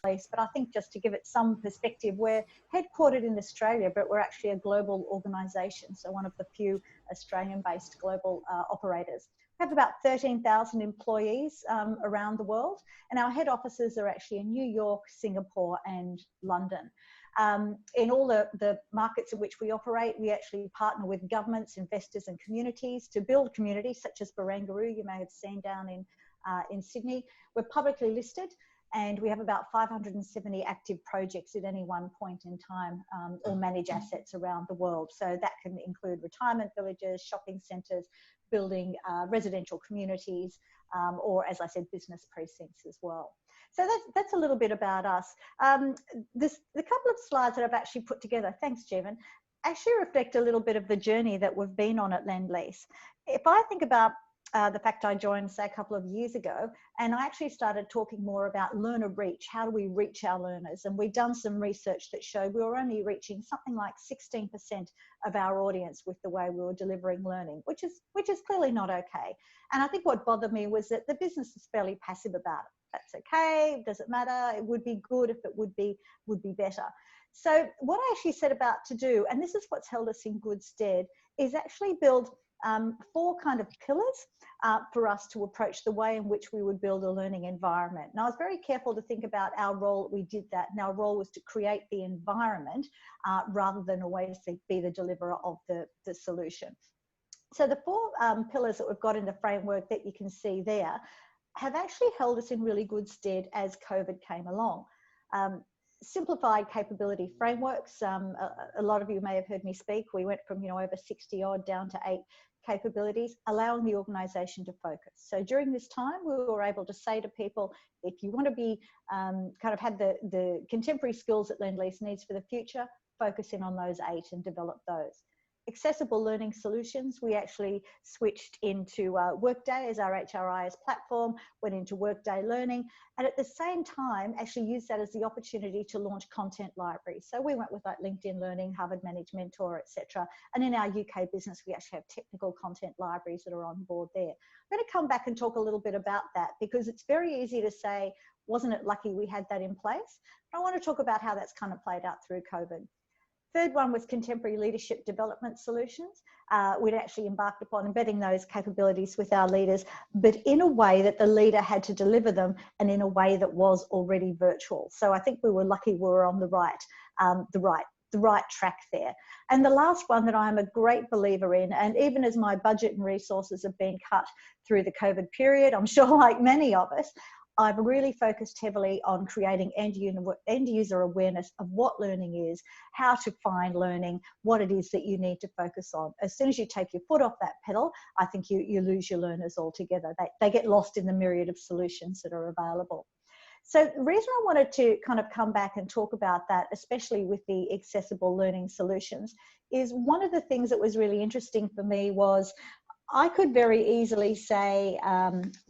LENDLEASE, but I think just to give it some perspective, we're headquartered in Australia, but we're actually a global organisation, so one of the few Australian-based global operators. We have about 13,000 employees around the world, and our head offices are actually in New York, Singapore and London. In all the markets in which we operate, we actually partner with governments, investors and communities to build communities such as Barangaroo, you may have seen down in Sydney. We're publicly listed and we have about 570 active projects at any one point in time, or manage assets around the world. So that can include retirement villages, shopping centres, building residential communities, or as I said, business precincts as well. So that's a little bit about us. The couple of slides that I've actually put together, thanks Jeevan, actually reflect a little bit of the journey that we've been on at LENDLEASE. If I think about the fact I joined, say, a couple of years ago, and I actually started talking more about learner reach. How do we reach our learners? And we've done some research that showed we were only reaching something like 16% of our audience with the way we were delivering learning, which is clearly not okay. And I think what bothered me was that the business is fairly passive about it. That's okay, does it matter? It would be good if it would be better. So what I actually set about to do, and this is what's held us in good stead, is actually build 4 kind of pillars for us to approach the way in which we would build a learning environment. And I was very careful to think about our role. We did that, and our role was to create the environment rather than always be the deliverer of the solution. So the 4 pillars that we've got in the framework that you can see there have actually held us in really good stead as COVID came along. Simplified capability frameworks. A lot of you may have heard me speak. We went from over 60 odd down to 8 capabilities, allowing the organisation to focus. So during this time, we were able to say to people, if you want to be kind of have the contemporary skills that LENDLEASE needs for the future, focus in on those 8 and develop those. Accessible learning solutions, we actually switched into Workday as our HRIS platform, went into Workday Learning, and at the same time actually used that as the opportunity to launch content libraries. So we went with like LinkedIn Learning, Harvard Managed Mentor, etc. And in our UK business, we actually have technical content libraries that are on board there. I'm going to come back and talk a little bit about that because it's very easy to say, wasn't it lucky we had that in place? But I want to talk about how that's kind of played out through COVID. Third one was contemporary leadership development solutions. We'd actually embarked upon embedding those capabilities with our leaders, but in a way that the leader had to deliver them and in a way that was already virtual. So I think we were lucky we were on the right track there. And the last one that I'm a great believer in, and even as my budget and resources have been cut through the COVID period, I'm sure like many of us, I've really focused heavily on creating end user awareness of what learning is, how to find learning, what it is that you need to focus on. As soon as you take your foot off that pedal, I think you lose your learners altogether. They get lost in the myriad of solutions that are available. So the reason I wanted to kind of come back and talk about that, especially with the accessible learning solutions, is one of the things that was really interesting for me was I could very easily say,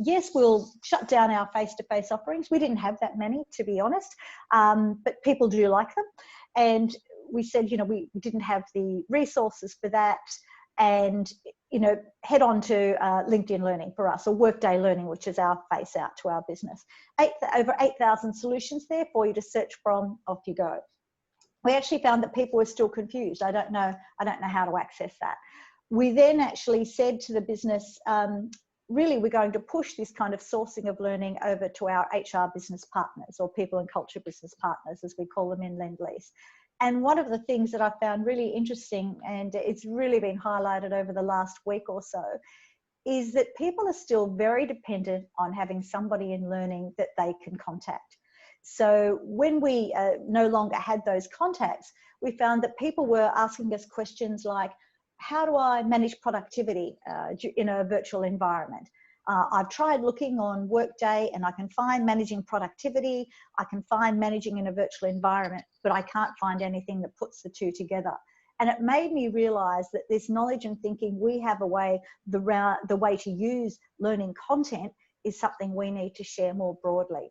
yes, we'll shut down our face-to-face offerings. We didn't have that many, to be honest, but people do like them. And we said, we didn't have the resources for that. And, head on to LinkedIn Learning for us, or Workday Learning, which is our face out to our business. Over 8,000 solutions there for you to search from, off you go. We actually found that people were still confused. I don't know how to access that. We then actually said to the business, really, we're going to push this kind of sourcing of learning over to our HR business partners, or people and culture business partners, as we call them in LENDLEASE. And one of the things that I found really interesting, and it's really been highlighted over the last week or so, is that people are still very dependent on having somebody in learning that they can contact. So when we no longer had those contacts, we found that people were asking us questions like, how do I manage productivity in a virtual environment? I've tried looking on Workday and I can find managing productivity, I can find managing in a virtual environment, but I can't find anything that puts the two together. And it made me realize that this knowledge and thinking we have a way, the way to use learning content is something we need to share more broadly.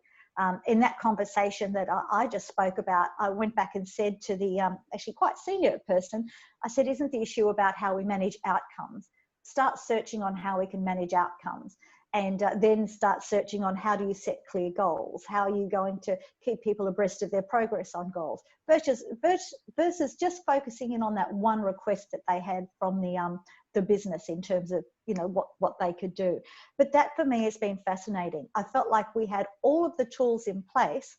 In that conversation that I just spoke about, I went back and said to the actually quite senior person, I said, isn't the issue about how we manage outcomes? Start searching on how we can manage outcomes. and then start searching on how do you set clear goals? How are you going to keep people abreast of their progress on goals? Versus just focusing in on that one request that they had from the business in terms of, you know, what they could do. But that for me has been fascinating. I felt like we had all of the tools in place,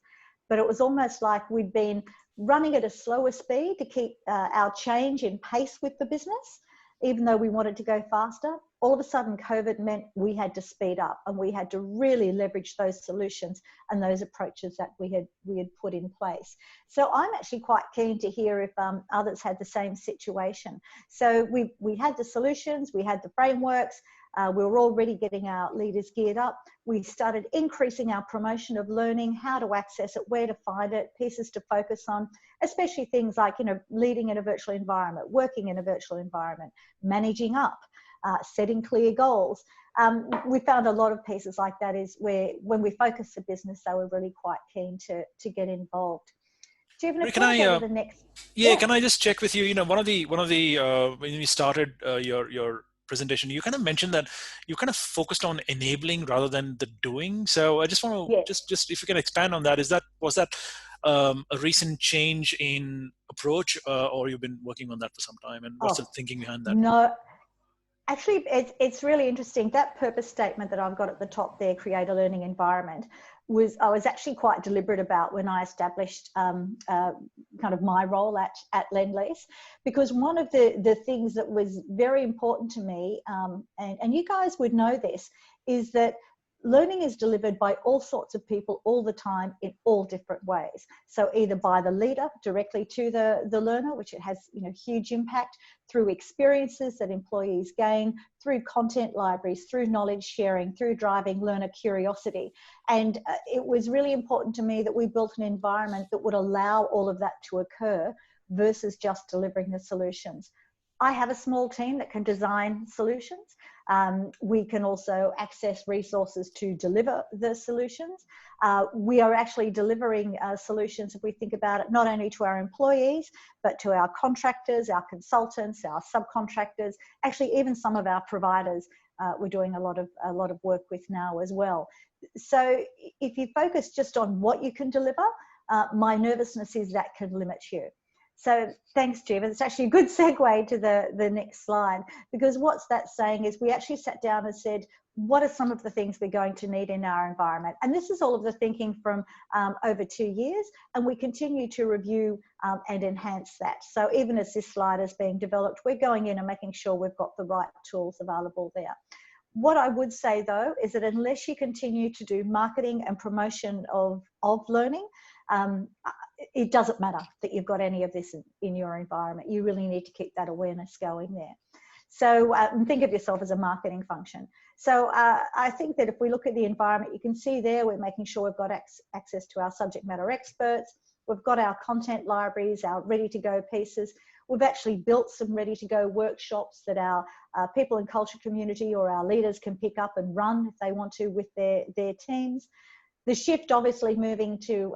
but it was almost like we'd been running at a slower speed to keep our change in pace with the business, even though we wanted to go faster. All of a sudden, COVID meant we had to speed up, and we had to really leverage those solutions and those approaches that we had put in place. So I'm actually quite keen to hear if others had the same situation. So we had the solutions, we had the frameworks, we were already getting our leaders geared up. We started increasing our promotion of learning, how to access it, where to find it, pieces to focus on, especially things like, you know, leading in a virtual environment, working in a virtual environment, managing up, setting clear goals. We found a lot of pieces like that is where, when we focus the business, they were really quite keen to get involved. Stephen, if we go to the next. Yeah, can I just check with you? You know, one of the when you started your presentation, you kind of mentioned that you kind of focused on enabling rather than the doing. So I just want to just if you can expand on that. Was that a recent change in approach, or you've been working on that for some time? And what's the thinking behind that? No. Actually, it's really interesting. That purpose statement that I've got at the top there, create a learning environment, I was actually quite deliberate about when I established kind of my role at LENDLEASE, because one of the things that was very important to me, and you guys would know this, is that learning is delivered by all sorts of people all the time in all different ways. So either by the leader directly to the learner, which it has, you know, huge impact, through experiences that employees gain, through content libraries, through knowledge sharing, through driving learner curiosity. And it was really important to me that we built an environment that would allow all of that to occur versus just delivering the solutions. I have a small team that can design solutions. We can also access resources to deliver the solutions. We are actually delivering solutions, if we think about it, not only to our employees, but to our contractors, our consultants, our subcontractors, actually even some of our providers we're doing a lot of work with now as well. So if you focus just on what you can deliver, my nervousness is that can limit you. So thanks, Jim. It's actually a good segue to the next slide, because what's that saying is we actually sat down and said, what are some of the things we're going to need in our environment? And this is all of the thinking from over 2 years, and we continue to review and enhance that. So even as this slide is being developed, we're going in and making sure we've got the right tools available there. What I would say though, is that unless you continue to do marketing and promotion of learning, it doesn't matter that you've got any of this in your environment. You really need to keep that awareness going there. So think of yourself as a marketing function. So I think that if we look at the environment, you can see there we're making sure we've got access to our subject matter experts. We've got our content libraries, our ready-to-go pieces. We've actually built some ready-to-go workshops that our people and culture community or our leaders can pick up and run if they want to with their teams. The shift obviously moving to,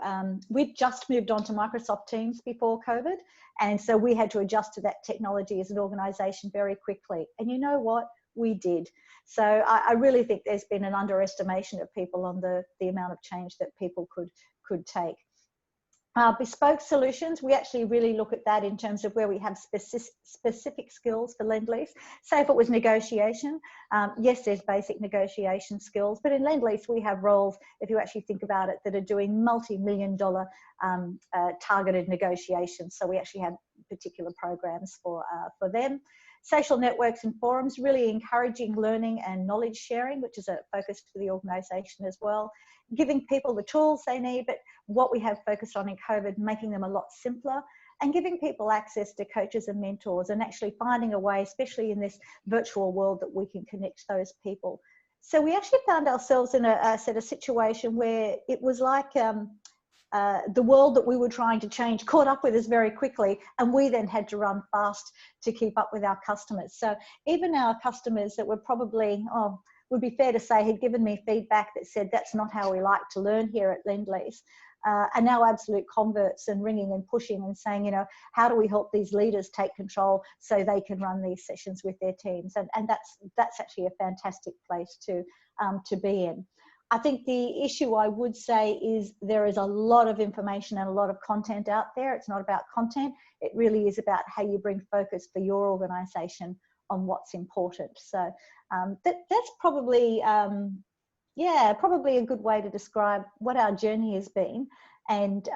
we'd just moved on to Microsoft Teams before COVID. And so we had to adjust to that technology as an organisation very quickly. And you know what? We did. So I really think there's been an underestimation of people on the amount of change that people could take. Bespoke solutions, we actually really look at that in terms of where we have specific skills for LENDLEASE. Say if it was negotiation, yes, there's basic negotiation skills, but in LENDLEASE we have roles, if you actually think about it, that are doing multi-million-dollar targeted negotiations. So we actually have particular programs for them. Social networks and forums, really encouraging learning and knowledge sharing, which is a focus for the organisation as well. Giving people the tools they need, but what we have focused on in COVID, making them a lot simpler, and giving people access to coaches and mentors, and actually finding a way, especially in this virtual world, that we can connect those people. So we actually found ourselves in a situation where it was like the world that we were trying to change caught up with us very quickly, and we then had to run fast to keep up with our customers. So even our customers that were probably, would be fair to say, had given me feedback that said that's not how we like to learn here at LENDLEASE. are now absolute converts and ringing and pushing and saying, you know, how do we help these leaders take control so they can run these sessions with their teams? And that's actually a fantastic place to be in. I think the issue I would say is there is a lot of information and a lot of content out there. It's not about content. It really is about how you bring focus for your organisation on what's important. So that's probably, probably a good way to describe what our journey has been and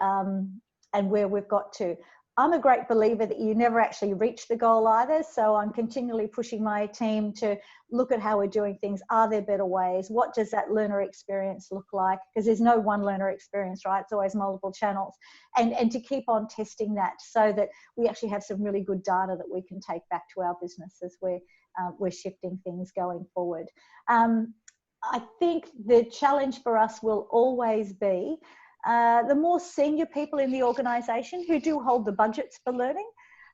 where we've got to. I'm a great believer that you never actually reach the goal either. So I'm continually pushing my team to look at how we're doing things. Are there better ways? What does that learner experience look like? Because there's no one learner experience, right? It's always multiple channels. And to keep on testing that so that we actually have some really good data that we can take back to our business as we're shifting things going forward. I think the challenge for us will always be the more senior people in the organisation who do hold the budgets for learning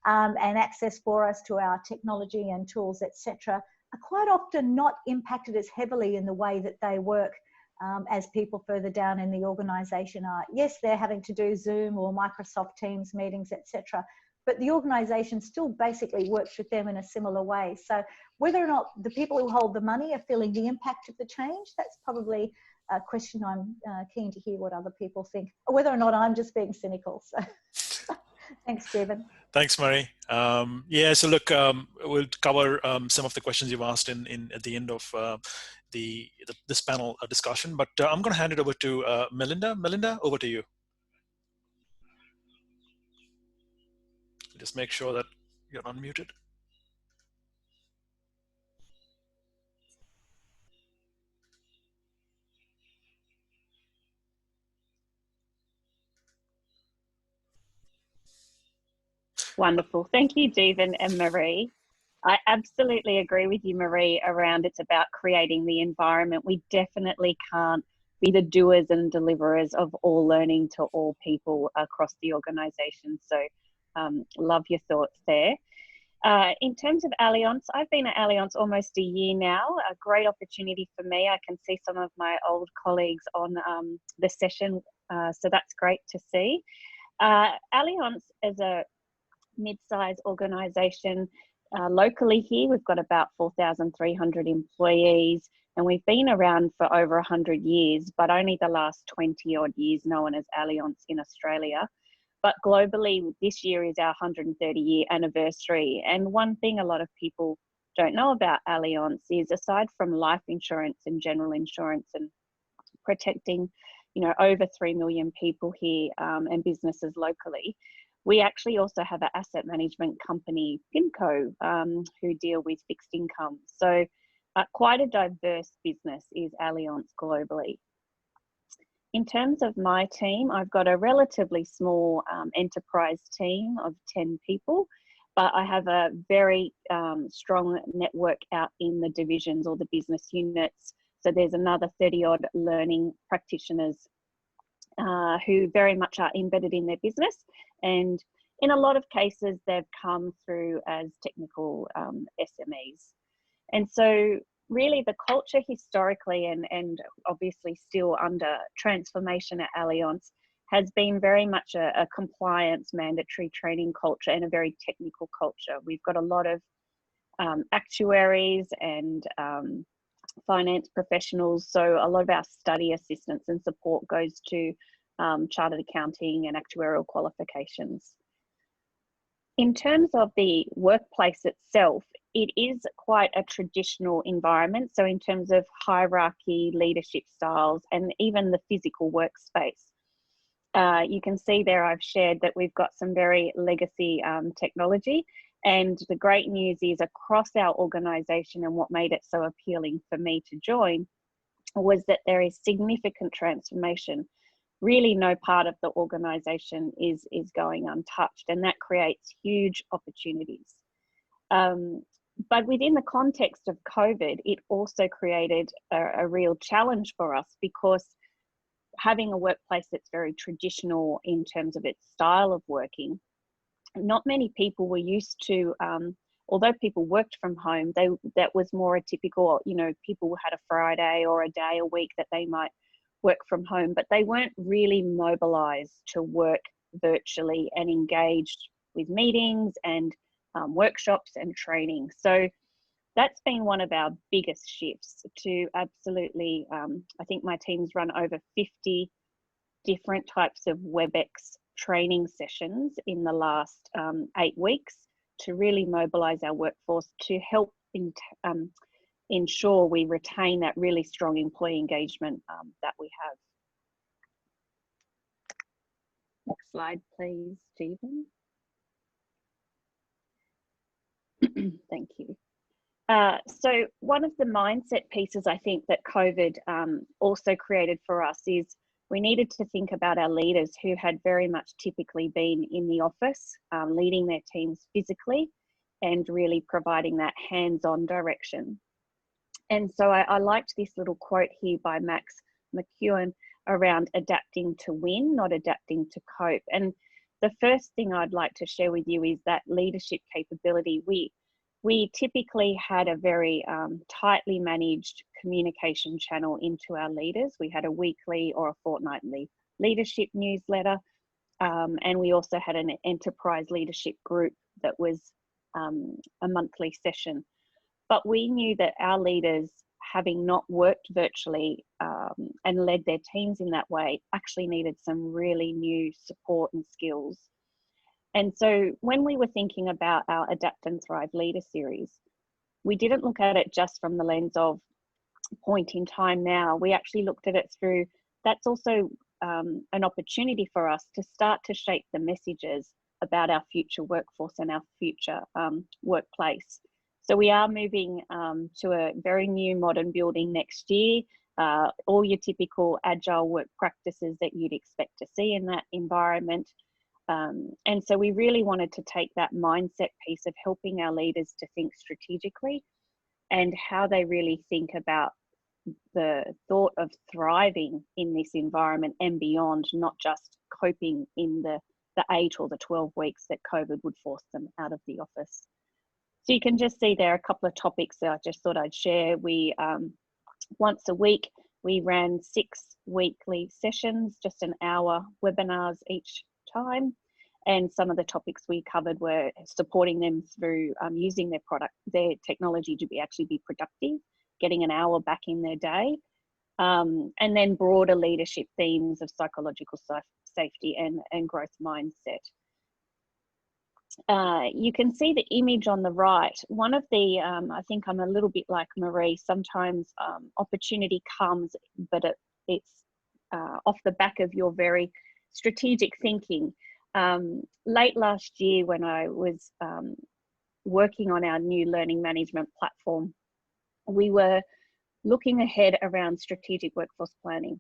and access for us to our technology and tools, etc., are quite often not impacted as heavily in the way that they work as people further down in the organisation are. Yes, they're having to do Zoom or Microsoft Teams meetings, etc., but the organisation still basically works with them in a similar way. So whether or not the people who hold the money are feeling the impact of the change, that's probably a question I'm keen to hear what other people think, or whether or not I'm just being cynical. So thanks, Stephen. Thanks, Marie. Yeah, so look, we'll cover some of the questions you've asked at the end of this panel discussion, but I'm going to hand it over to Melinda. Melinda, over to you. Just make sure that you're unmuted. Wonderful. Thank you, Jeevan and Marie. I absolutely agree with you, Marie, around it's about creating the environment. We definitely can't be the doers and deliverers of all learning to all people across the organisation. So love your thoughts there. In terms of ALLIANZ, I've been at ALLIANZ almost a year now. A great opportunity for me. I can see some of my old colleagues on the session, so that's great to see. ALLIANZ is a mid-sized organisation locally here. We've got about 4,300 employees, and we've been around for over 100 years, but only the last 20 odd years known as ALLIANZ in Australia. But globally, this year is our 130-year anniversary. And one thing a lot of people don't know about ALLIANZ is, aside from life insurance and general insurance and protecting, you know, over 3 million people here and businesses locally, we actually also have an asset management company, PIMCO, who deal with fixed income. So quite a diverse business is ALLIANZ globally. In terms of my team, I've got a relatively small enterprise team of 10 people, but I have a very strong network out in the divisions or the business units. So there's another 30 odd learning practitioners who very much are embedded in their business. And in a lot of cases, they've come through as technical SMEs. And so really the culture historically and obviously still under transformation at ALLIANZ has been very much a compliance mandatory training culture and a very technical culture. We've got a lot of actuaries and finance professionals, so a lot of our study assistance and support goes to chartered accounting and actuarial qualifications. In terms of the workplace itself, it is quite a traditional environment. So in terms of hierarchy, leadership styles, and even the physical workspace, you can see there I've shared that we've got some very legacy technology. And the great news is across our organisation, and what made it so appealing for me to join was that there is significant transformation. Really no part of the organisation is going untouched, and that creates huge opportunities. But within the context of COVID, it also created a real challenge for us, because having a workplace that's very traditional in terms of its style of working, not many people were used to, although people worked from home, that was more a typical, you know, people had a Friday or a day a week that they might work from home, but they weren't really mobilized to work virtually and engaged with meetings and workshops and training. So that's been one of our biggest shifts to absolutely, I think my team's run over 50 different types of WebEx training sessions in the last 8 weeks to really mobilize our workforce to help ensure we retain that really strong employee engagement that we have. Next slide, please, Stephen. Thank you. So one of the mindset pieces I think that COVID also created for us is we needed to think about our leaders who had very much typically been in the office, leading their teams physically and really providing that hands-on direction. And so I liked this little quote here by Max McEwen around adapting to win, not adapting to cope. And the first thing I'd like to share with you is that leadership capability. We typically had a very tightly managed communication channel into our leaders. We had a weekly or a fortnightly leadership newsletter. And we also had an enterprise leadership group that was a monthly session. But we knew that our leaders, having not worked virtually and led their teams in that way, actually needed some really new support and skills. And so when we were thinking about our Adapt and Thrive Leader series, we didn't look at it just from the lens of point in time now. We actually looked at it through, that's also an opportunity for us to start to shape the messages about our future workforce and our future workplace. So we are moving to a very new modern building next year, all your typical agile work practices that you'd expect to see in that environment. And so we really wanted to take that mindset piece of helping our leaders to think strategically and how they really think about the thought of thriving in this environment and beyond, not just coping in the 8 or the 12 weeks that COVID would force them out of the office. So you can just see there are a couple of topics that I just thought I'd share. We, once a week, we ran 6 weekly sessions, just an hour webinars each time. And some of the topics we covered were supporting them through using their technology to actually be productive, getting an hour back in their day. And then broader leadership themes of psychological safety and growth mindset. You can see the image on the right. One of the, I think I'm a little bit like Marie, sometimes opportunity comes, but it's off the back of your very strategic thinking. Late last year when I was working on our new learning management platform, we were looking ahead around strategic workforce planning.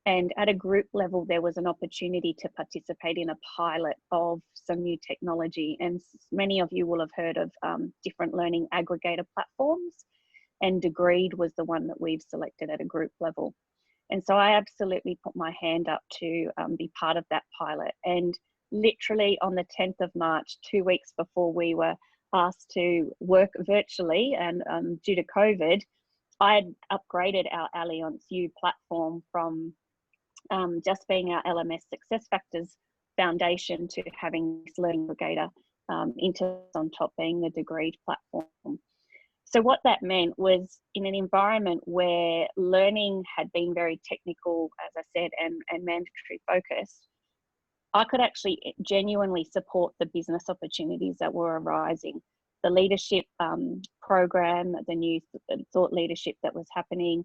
And at a group level, there was an opportunity to participate in a pilot of some new technology. And many of you will have heard of different learning aggregator platforms. And Degreed was the one that we've selected at a group level. And so I absolutely put my hand up to be part of that pilot. And literally on the 10th of March, 2 weeks before we were asked to work virtually and due to COVID, I had upgraded our ALLIANZ platform from just being our LMS success factors foundation to having this learning aggregator into on top being the Degreed platform. So what that meant was in an environment where learning had been very technical, as I said, and mandatory focused, I could actually genuinely support the business opportunities that were arising. The leadership program, the new thought leadership that was happening,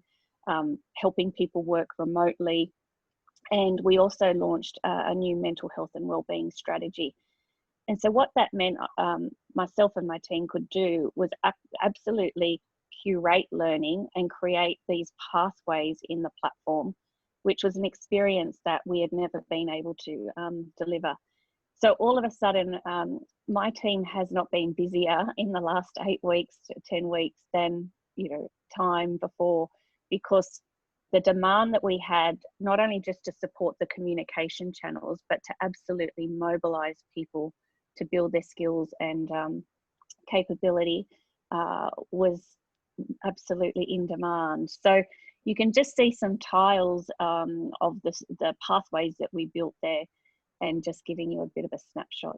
helping people work remotely. And we also launched a new mental health and wellbeing strategy. And so what that meant myself and my team could do was absolutely curate learning and create these pathways in the platform, which was an experience that we had never been able to deliver. So all of a sudden, my team has not been busier in the last 8 weeks, 10 weeks than time before, because the demand that we had, not only just to support the communication channels, but to absolutely mobilize people to build their skills and capability was absolutely in demand. So you can just see some tiles of the pathways that we built there, and just giving you a bit of a snapshot.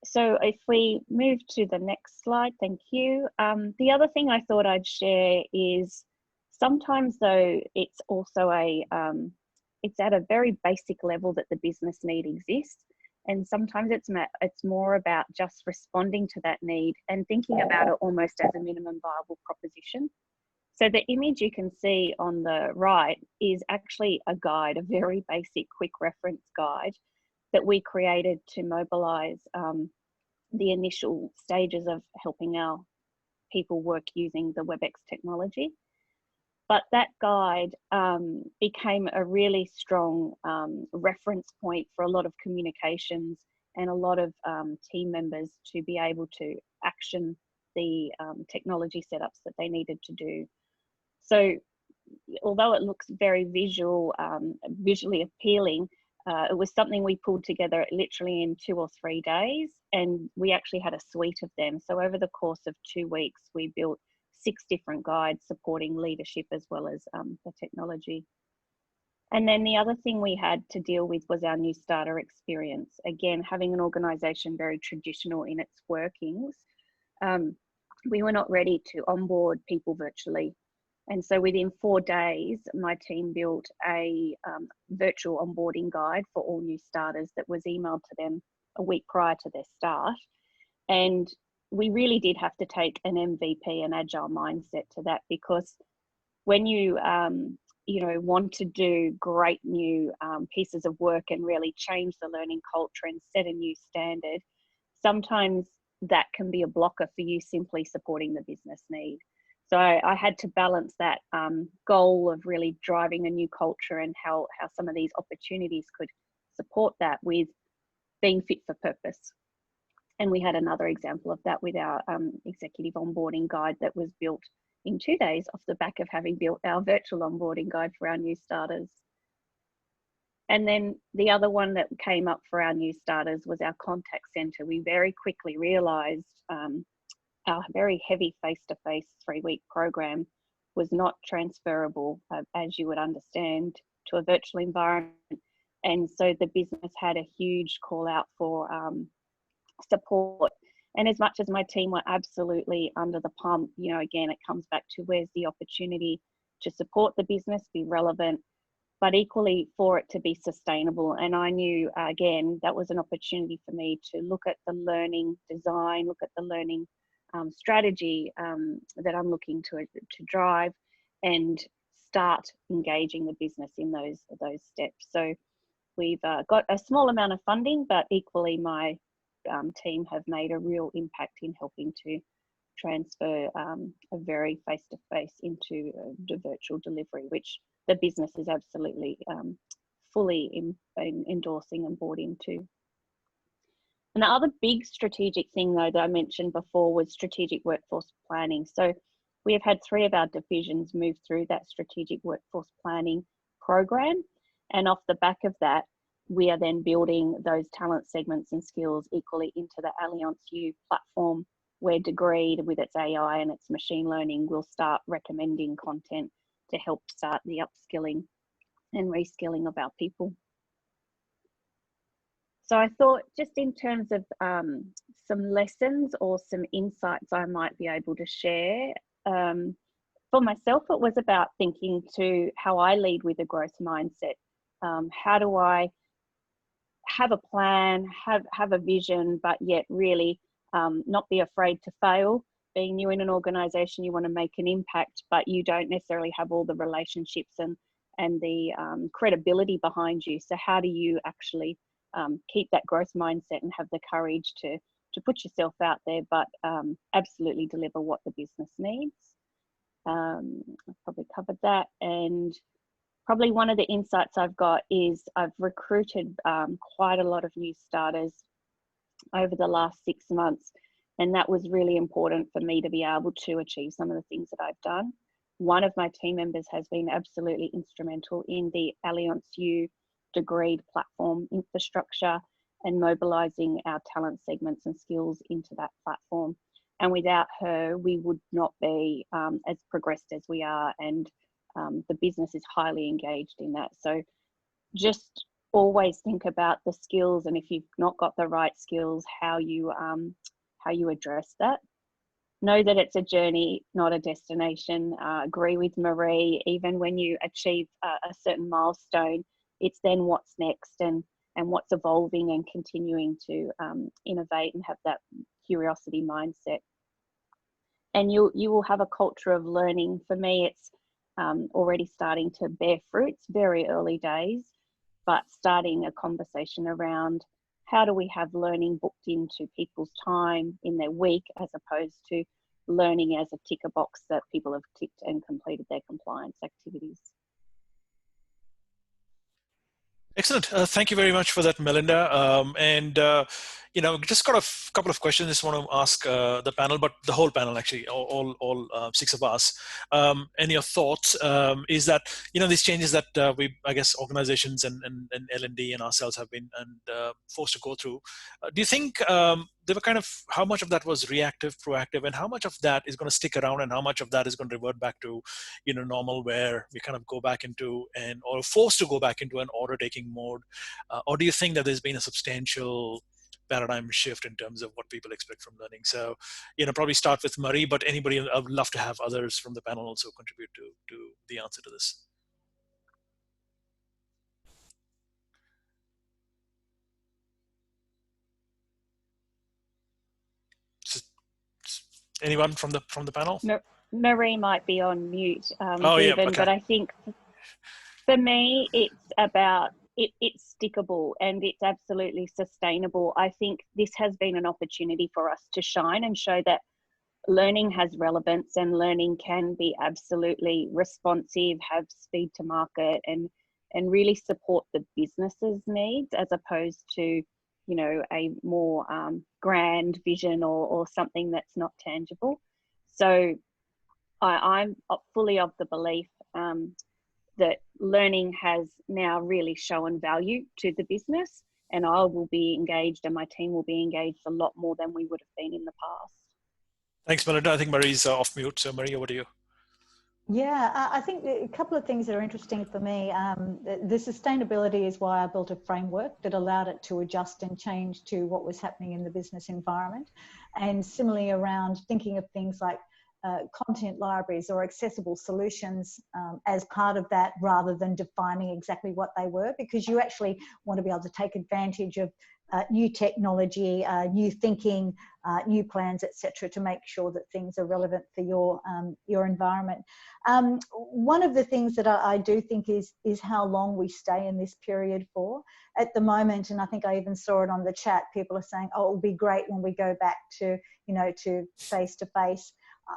So if we move to the next slide, thank you. The other thing I thought I'd share is sometimes though it's also it's at a very basic level that the business need exists. And sometimes it's more about just responding to that need and thinking about it almost as a minimum viable proposition. So the image you can see on the right is actually a guide, a very basic quick reference guide that we created to mobilize the initial stages of helping our people work using the WebEx technology. But that guide became a really strong reference point for a lot of communications and a lot of team members to be able to action the technology setups that they needed to do. So although it looks very visually appealing, it was something we pulled together literally in 2 or 3 days, and we actually had a suite of them. So over the course of 2 weeks, we built 6 different guides supporting leadership as well as the technology. And then the other thing we had to deal with was our new starter experience. Again, having an organisation very traditional in its workings, we were not ready to onboard people virtually. And so within 4 days, my team built a virtual onboarding guide for all new starters that was emailed to them a week prior to their start. And we really did have to take an MVP and agile mindset to that, because when you want to do great new pieces of work and really change the learning culture and set a new standard, sometimes that can be a blocker for you simply supporting the business need. So I had to balance that goal of really driving a new culture and how some of these opportunities could support that with being fit for purpose. And we had another example of that with our executive onboarding guide that was built in 2 days off the back of having built our virtual onboarding guide for our new starters. And then the other one that came up for our new starters was our contact center. We very quickly realized our very heavy face-to-face 3-week program was not transferable, as you would understand, to a virtual environment. And so the business had a huge call out for support. And as much as my team were absolutely under the pump, again, it comes back to where's the opportunity to support the business, be relevant, but equally for it to be sustainable. And I knew, again, that was an opportunity for me to look at the learning design, look at the learning strategy that I'm looking to drive, and start engaging the business in those steps. So we've got a small amount of funding, but equally my team have made a real impact in helping to transfer a very face-to-face into the virtual delivery, which the business is absolutely fully endorsing and bought into. And the other big strategic thing, though, that I mentioned before was strategic workforce planning. So we have had 3 of our divisions move through that strategic workforce planning program. And off the back of that, we are then building those talent segments and skills equally into the ALLIANZ platform, where Degreed, with its AI and its machine learning, will start recommending content to help start the upskilling and reskilling of our people. So I thought, just in terms of some lessons or some insights I might be able to share, for myself, it was about thinking to how I lead with a growth mindset. How do I have a plan, have a vision, but yet really not be afraid to fail? Being new in an organisation, you want to make an impact, but you don't necessarily have all the relationships and the credibility behind you. So how do you actually keep that growth mindset and have the courage to put yourself out there, but absolutely deliver what the business needs? I've probably covered that. And probably one of the insights I've got is I've recruited quite a lot of new starters over the last 6 months. And that was really important for me to be able to achieve some of the things that I've done. One of my team members has been absolutely instrumental in the ALLIANZ Degreed platform infrastructure and mobilizing our talent segments and skills into that platform. and without her, we would not be as progressed as we are, and the business is highly engaged in that. So just always think about the skills, and if you've not got the right skills, how you address that. Know that it's a journey, not a destination. Agree with Marie, even when you achieve a certain milestone, it's then what's next, and what's evolving and continuing to innovate and have that curiosity mindset. And you will have a culture of learning. For me, it's already starting to bear fruits, very early days, but starting a conversation around how do we have learning booked into people's time in their week, as opposed to learning as a ticker box that people have ticked and completed their compliance activities. Excellent. Thank you very much for that, Melinda. Just got a couple of questions I just want to ask the panel, but the whole panel actually, all six of us. And your thoughts is that, these changes that I guess organizations and L&D and ourselves have been forced to go through. Do you think they were kind of, how much of that was reactive, proactive, and how much of that is going to stick around, and how much of that is going to revert back to, normal, where we kind of go back into or forced to go back into an order-taking mode? Or do you think that there's been a substantial paradigm shift in terms of what people expect from learning? So, probably start with Marie, but anybody, I would love to have others from the panel also contribute to the answer to this. Anyone from the panel? Marie might be on mute, oh, Stephen, yeah, okay. But I think for me, it's about it's stickable and it's absolutely sustainable. I think this has been an opportunity for us to shine and show that learning has relevance, and learning can be absolutely responsive, have speed to market, and really support the business's needs, as opposed to a more grand vision or something that's not tangible. So I'm fully of the belief that learning has now really shown value to the business, and I will be engaged and my team will be engaged a lot more than we would have been in the past. Thanks, Melinda. I think Marie's off mute. So Marie, over to you. Yeah, I think a couple of things that are interesting for me. The sustainability is why I built a framework that allowed it to adjust and change to what was happening in the business environment. And similarly around thinking of things like content libraries or accessible solutions as part of that, rather than defining exactly what they were, because you actually want to be able to take advantage of new technology, new thinking, new plans, etc., to make sure that things are relevant for your environment. One of the things that I do think is how long we stay in this period for. At the moment, and I think I even saw it on the chat, people are saying, "Oh, it'll be great when we go back to to face-to-face."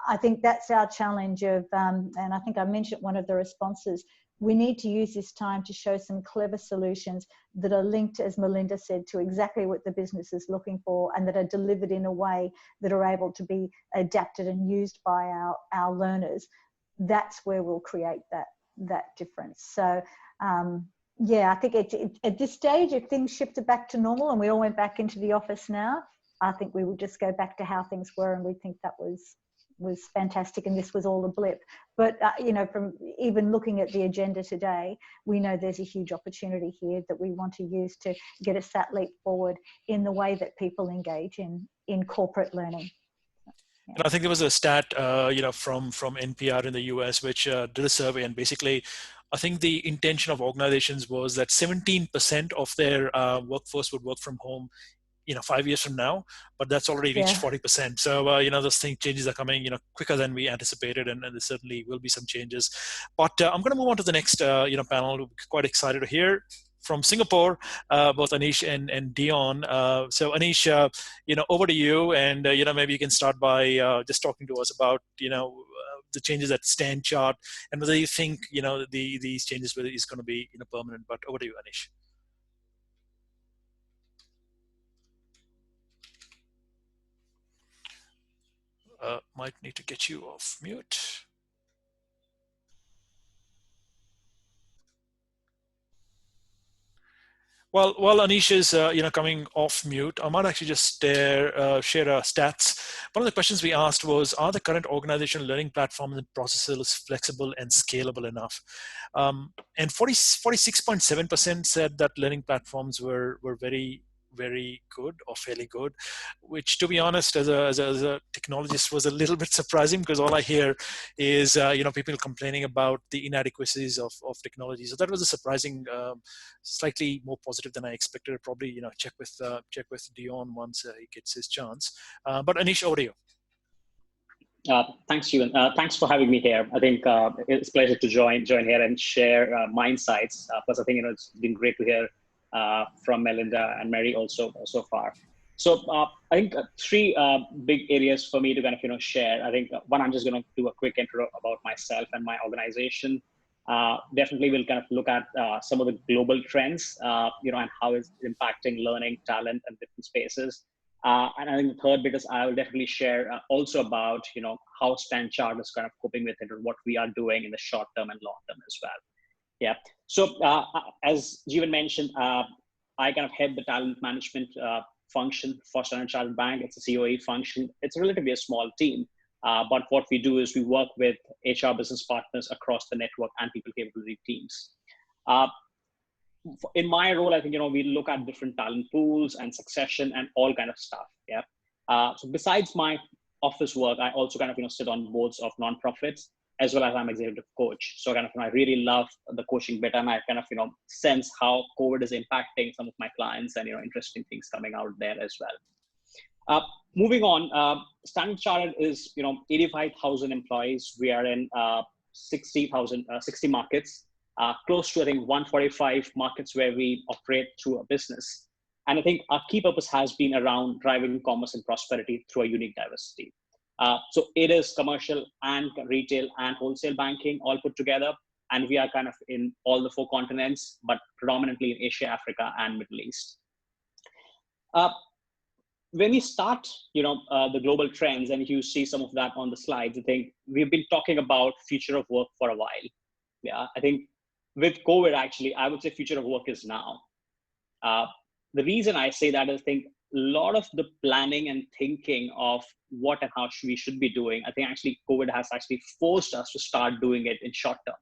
I think that's our challenge of, and I think I mentioned one of the responses, we need to use this time to show some clever solutions that are linked, as Melinda said, to exactly what the business is looking for, and that are delivered in a way that are able to be adapted and used by our learners. That's where we'll create that difference. So yeah, I think at this stage, if things shifted back to normal and we all went back into the office now, I think we would just go back to how things were, and we'd think that was fantastic and this was all a blip. But from even looking at the agenda today, we know there's a huge opportunity here that we want to use to get us that leap forward in the way that people engage in corporate learning. Yeah. And I think there was a stat from NPR in the US, which did a survey, and basically I think the intention of organizations was that 17% of their workforce would work from home 5 years from now, but that's already reached 40%. So those changes are coming quicker than we anticipated, and there certainly will be some changes. But I'm going to move on to the next panel. We're quite excited to hear from Singapore, both Anish and Dion. So Anish, over to you, and maybe you can start by just talking to us about the changes at Stand chart, and whether you think these changes whether is going to be permanent. But over to you, Anish. Might need to get you off mute. While Anish is coming off mute, I might actually just share stats. One of the questions we asked was, are the current organizational learning platforms and processes flexible and scalable enough? And 46.7% said that learning platforms were very good or fairly good, which, to be honest, as a technologist, was a little bit surprising, because all I hear is people complaining about the inadequacies of technology. So that was a surprising, slightly more positive than I expected. Probably check with Dion once he gets his chance. But Anish, over to you. Thanks, Stephen. Thanks for having me here. I think it's a pleasure to join here and share my insights. Plus, I think it's been great to hear from Melinda and Mary also so far. So I think three big areas for me to kind of share. I think one, I'm just going to do a quick intro about myself and my organization. Definitely, we'll kind of look at some of the global trends, and how it's impacting learning, talent, and different spaces. And I think the third bit is I will definitely share also about how Stand Chart is kind of coping with it, and what we are doing in the short term and long term as well. Yeah. So as Jeevan mentioned, I kind of head the talent management function for Standard Chartered Bank. It's a COE function. It's relatively a small team, but what we do is we work with HR business partners across the network and people capability teams. In my role, I think we look at different talent pools and succession and all kind of stuff. Yeah. So besides my office work, I also kind of sit on boards of nonprofits, as well as I'm executive coach. So kind of I really love the coaching bit, and I kind of sense how COVID is impacting some of my clients, and interesting things coming out there as well. Moving on, Standard Chartered is 85,000 employees. We are in 60 markets. Close to, I think, 145 markets where we operate through a business. And I think our key purpose has been around driving commerce and prosperity through a unique diversity. So it is commercial and retail and wholesale banking all put together. And we are kind of in all the 4 continents, but predominantly in Asia, Africa, and Middle East. When we start, the global trends, and you see some of that on the slides, I think we've been talking about future of work for a while. Yeah, I think with COVID, actually, I would say future of work is now. The reason I say that is, I think a lot of the planning and thinking of what and how we should be doing, I think actually COVID has actually forced us to start doing it in short term.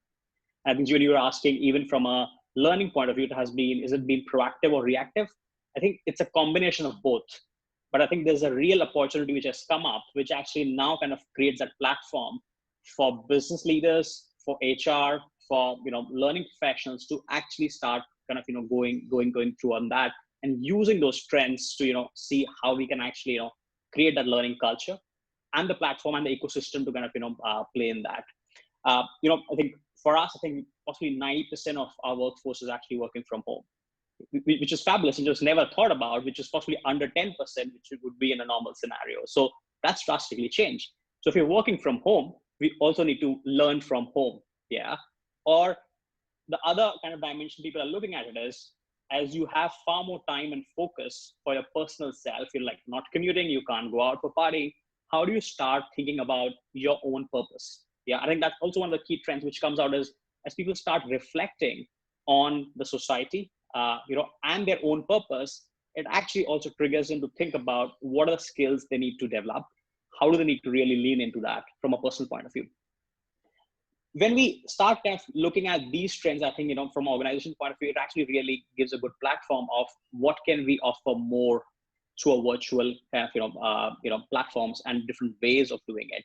I think when you were asking, even from a learning point of view, is it being proactive or reactive? I think it's a combination of both. But I think there's a real opportunity which has come up, which actually now kind of creates that platform for business leaders, for HR, for learning professionals to actually start kind of going through on that, and using those trends to see how we can actually create that learning culture and the platform and the ecosystem to kind of play in that. I think for us, I think possibly 90% of our workforce is actually working from home, which is fabulous and just never thought about, which is possibly under 10%, which would be in a normal scenario. So that's drastically changed. So if you're working from home, we also need to learn from home. Yeah. Or the other kind of dimension people are looking at it is, as you have far more time and focus for your personal self, you're like not commuting, you can't go out for party. How do you start thinking about your own purpose? Yeah, I think that's also one of the key trends which comes out as people start reflecting on the society, and their own purpose. It actually also triggers them to think about what are the skills they need to develop. How do they need to really lean into that from a personal point of view? When we start kind of looking at these trends, I think, from an organization point of view, it actually really gives a good platform of what can we offer more to a virtual kind of, platforms and different ways of doing it.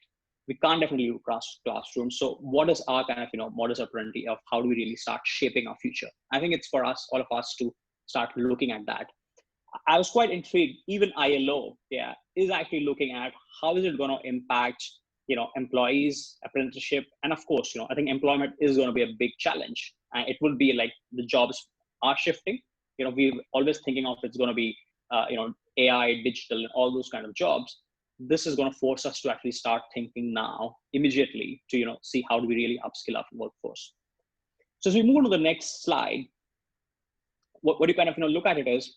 We can't definitely do classrooms. So what is our kind of, modus operandi of how do we really start shaping our future? I think it's for us, all of us, to start looking at that. I was quite intrigued. Even ILO, is actually looking at how is it going to impact employees, apprenticeship, and of course, I think employment is going to be a big challenge. It will be like the jobs are shifting. We're always thinking of it's going to be, AI, digital, and all those kind of jobs. This is going to force us to actually start thinking now, immediately, to see how do we really upskill our workforce. So as we move on to the next slide, what you kind of look at it is,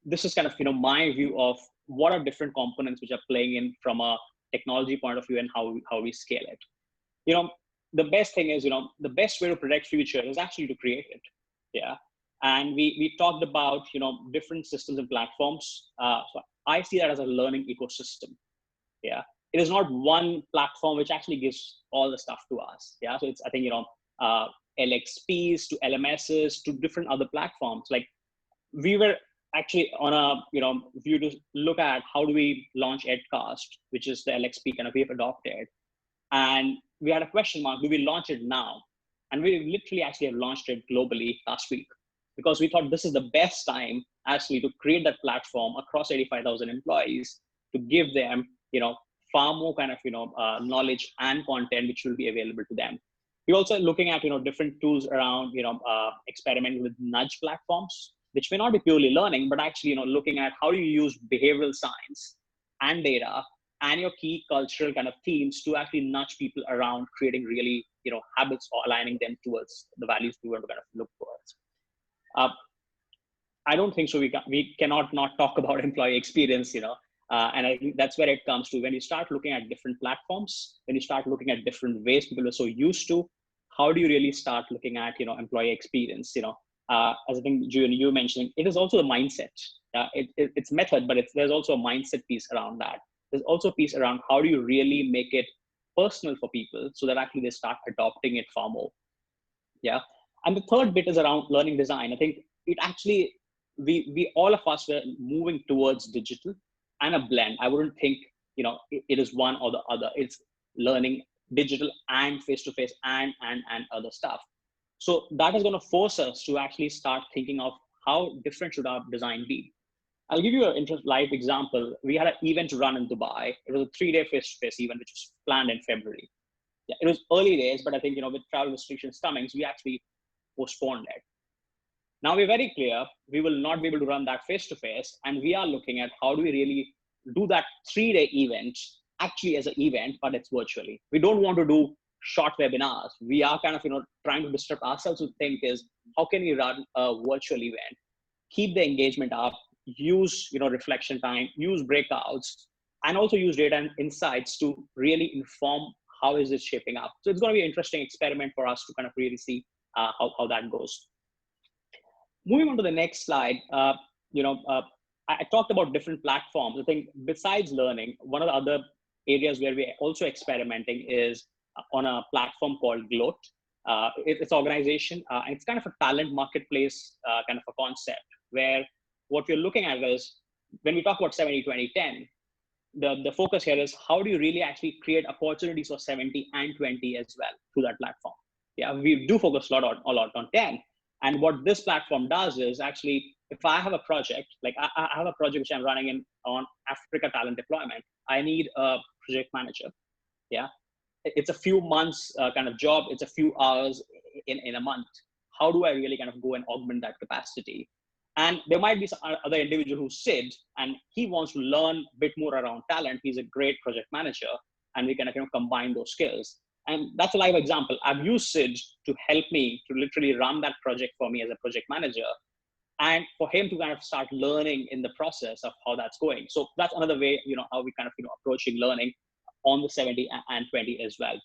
this is kind of my view of what are different components which are playing in from a technology point of view and how we scale it. The best thing is, the best way to predict future is actually to create it. Yeah. And we talked about, different systems and platforms. So I see that as a learning ecosystem. Yeah. It is not one platform which actually gives all the stuff to us. Yeah. So it's, I think, LXPs to LMSs to different other platforms. Like we were actually on a, view to look at how do we launch Edcast, which is the LXP kind of we've adopted. And we had a question mark, do we launch it now? And we literally actually have launched it globally last week, because we thought this is the best time actually to create that platform across 85,000 employees to give them, far more kind of, knowledge and content which will be available to them. We're also looking at, different tools around, experimenting with nudge platforms, which may not be purely learning, but actually, looking at how do you use behavioral science and data and your key cultural kind of themes to actually nudge people around creating really, habits or aligning them towards the values we want to kind of look towards. I don't think so. We cannot not talk about employee experience, and I think that's where it comes to. When you start looking at different platforms, when you start looking at different ways people are so used to, how do you really start looking at, employee experience? As I think you mentioning, it is also the mindset. It's method, but there's also a mindset piece around that. There's also a piece around how do you really make it personal for people so that actually they start adopting it far more. Yeah. And the third bit is around learning design. I think it actually, we all of us were moving towards digital and a blend. I wouldn't think, it is one or the other. It's learning digital and face-to-face and other stuff. So that is going to force us to actually start thinking of how different should our design be. I'll give you an live example. We had an event run in Dubai. It was a 3-day face-to-face event, which was planned in February. Yeah, it was early days, but I think, with travel restrictions coming, so we actually postponed it. Now we're very clear, we will not be able to run that face-to-face, and we are looking at how do we really do that 3-day event actually as an event, but it's virtually. We don't want to do short webinars. We are kind of, trying to disrupt ourselves to think is how can we run a virtual event, keep the engagement up, use, reflection time, use breakouts, and also use data and insights to really inform how is it shaping up. So it's going to be an interesting experiment for us to kind of really see how that goes. Moving on to the next slide, I talked about different platforms. I think besides learning, one of the other areas where we're also experimenting is on a platform called Gloat. It's an organization, and it's kind of a talent marketplace kind of a concept, where what we're looking at is, when we talk about 70-20-10, the focus here is how do you really actually create opportunities for 70 and 20 as well through that platform. Yeah, we do focus a lot on 10. And what this platform does is actually, if I have a project, like I have a project which I'm running on Africa talent deployment, I need a project manager. Yeah, it's a few months kind of job. It's a few hours in a month. How do I really kind of go and augment that capacity? And there might be some other individual who's Sid and he wants to learn a bit more around talent. He's a great project manager, and we can kind of combine those skills. And that's a live example. I've used Sid to help me to literally run that project for me as a project manager, and for him to kind of start learning in the process of how that's going. So that's another way, how we kind of, approaching learning on the 70 and 20 as well.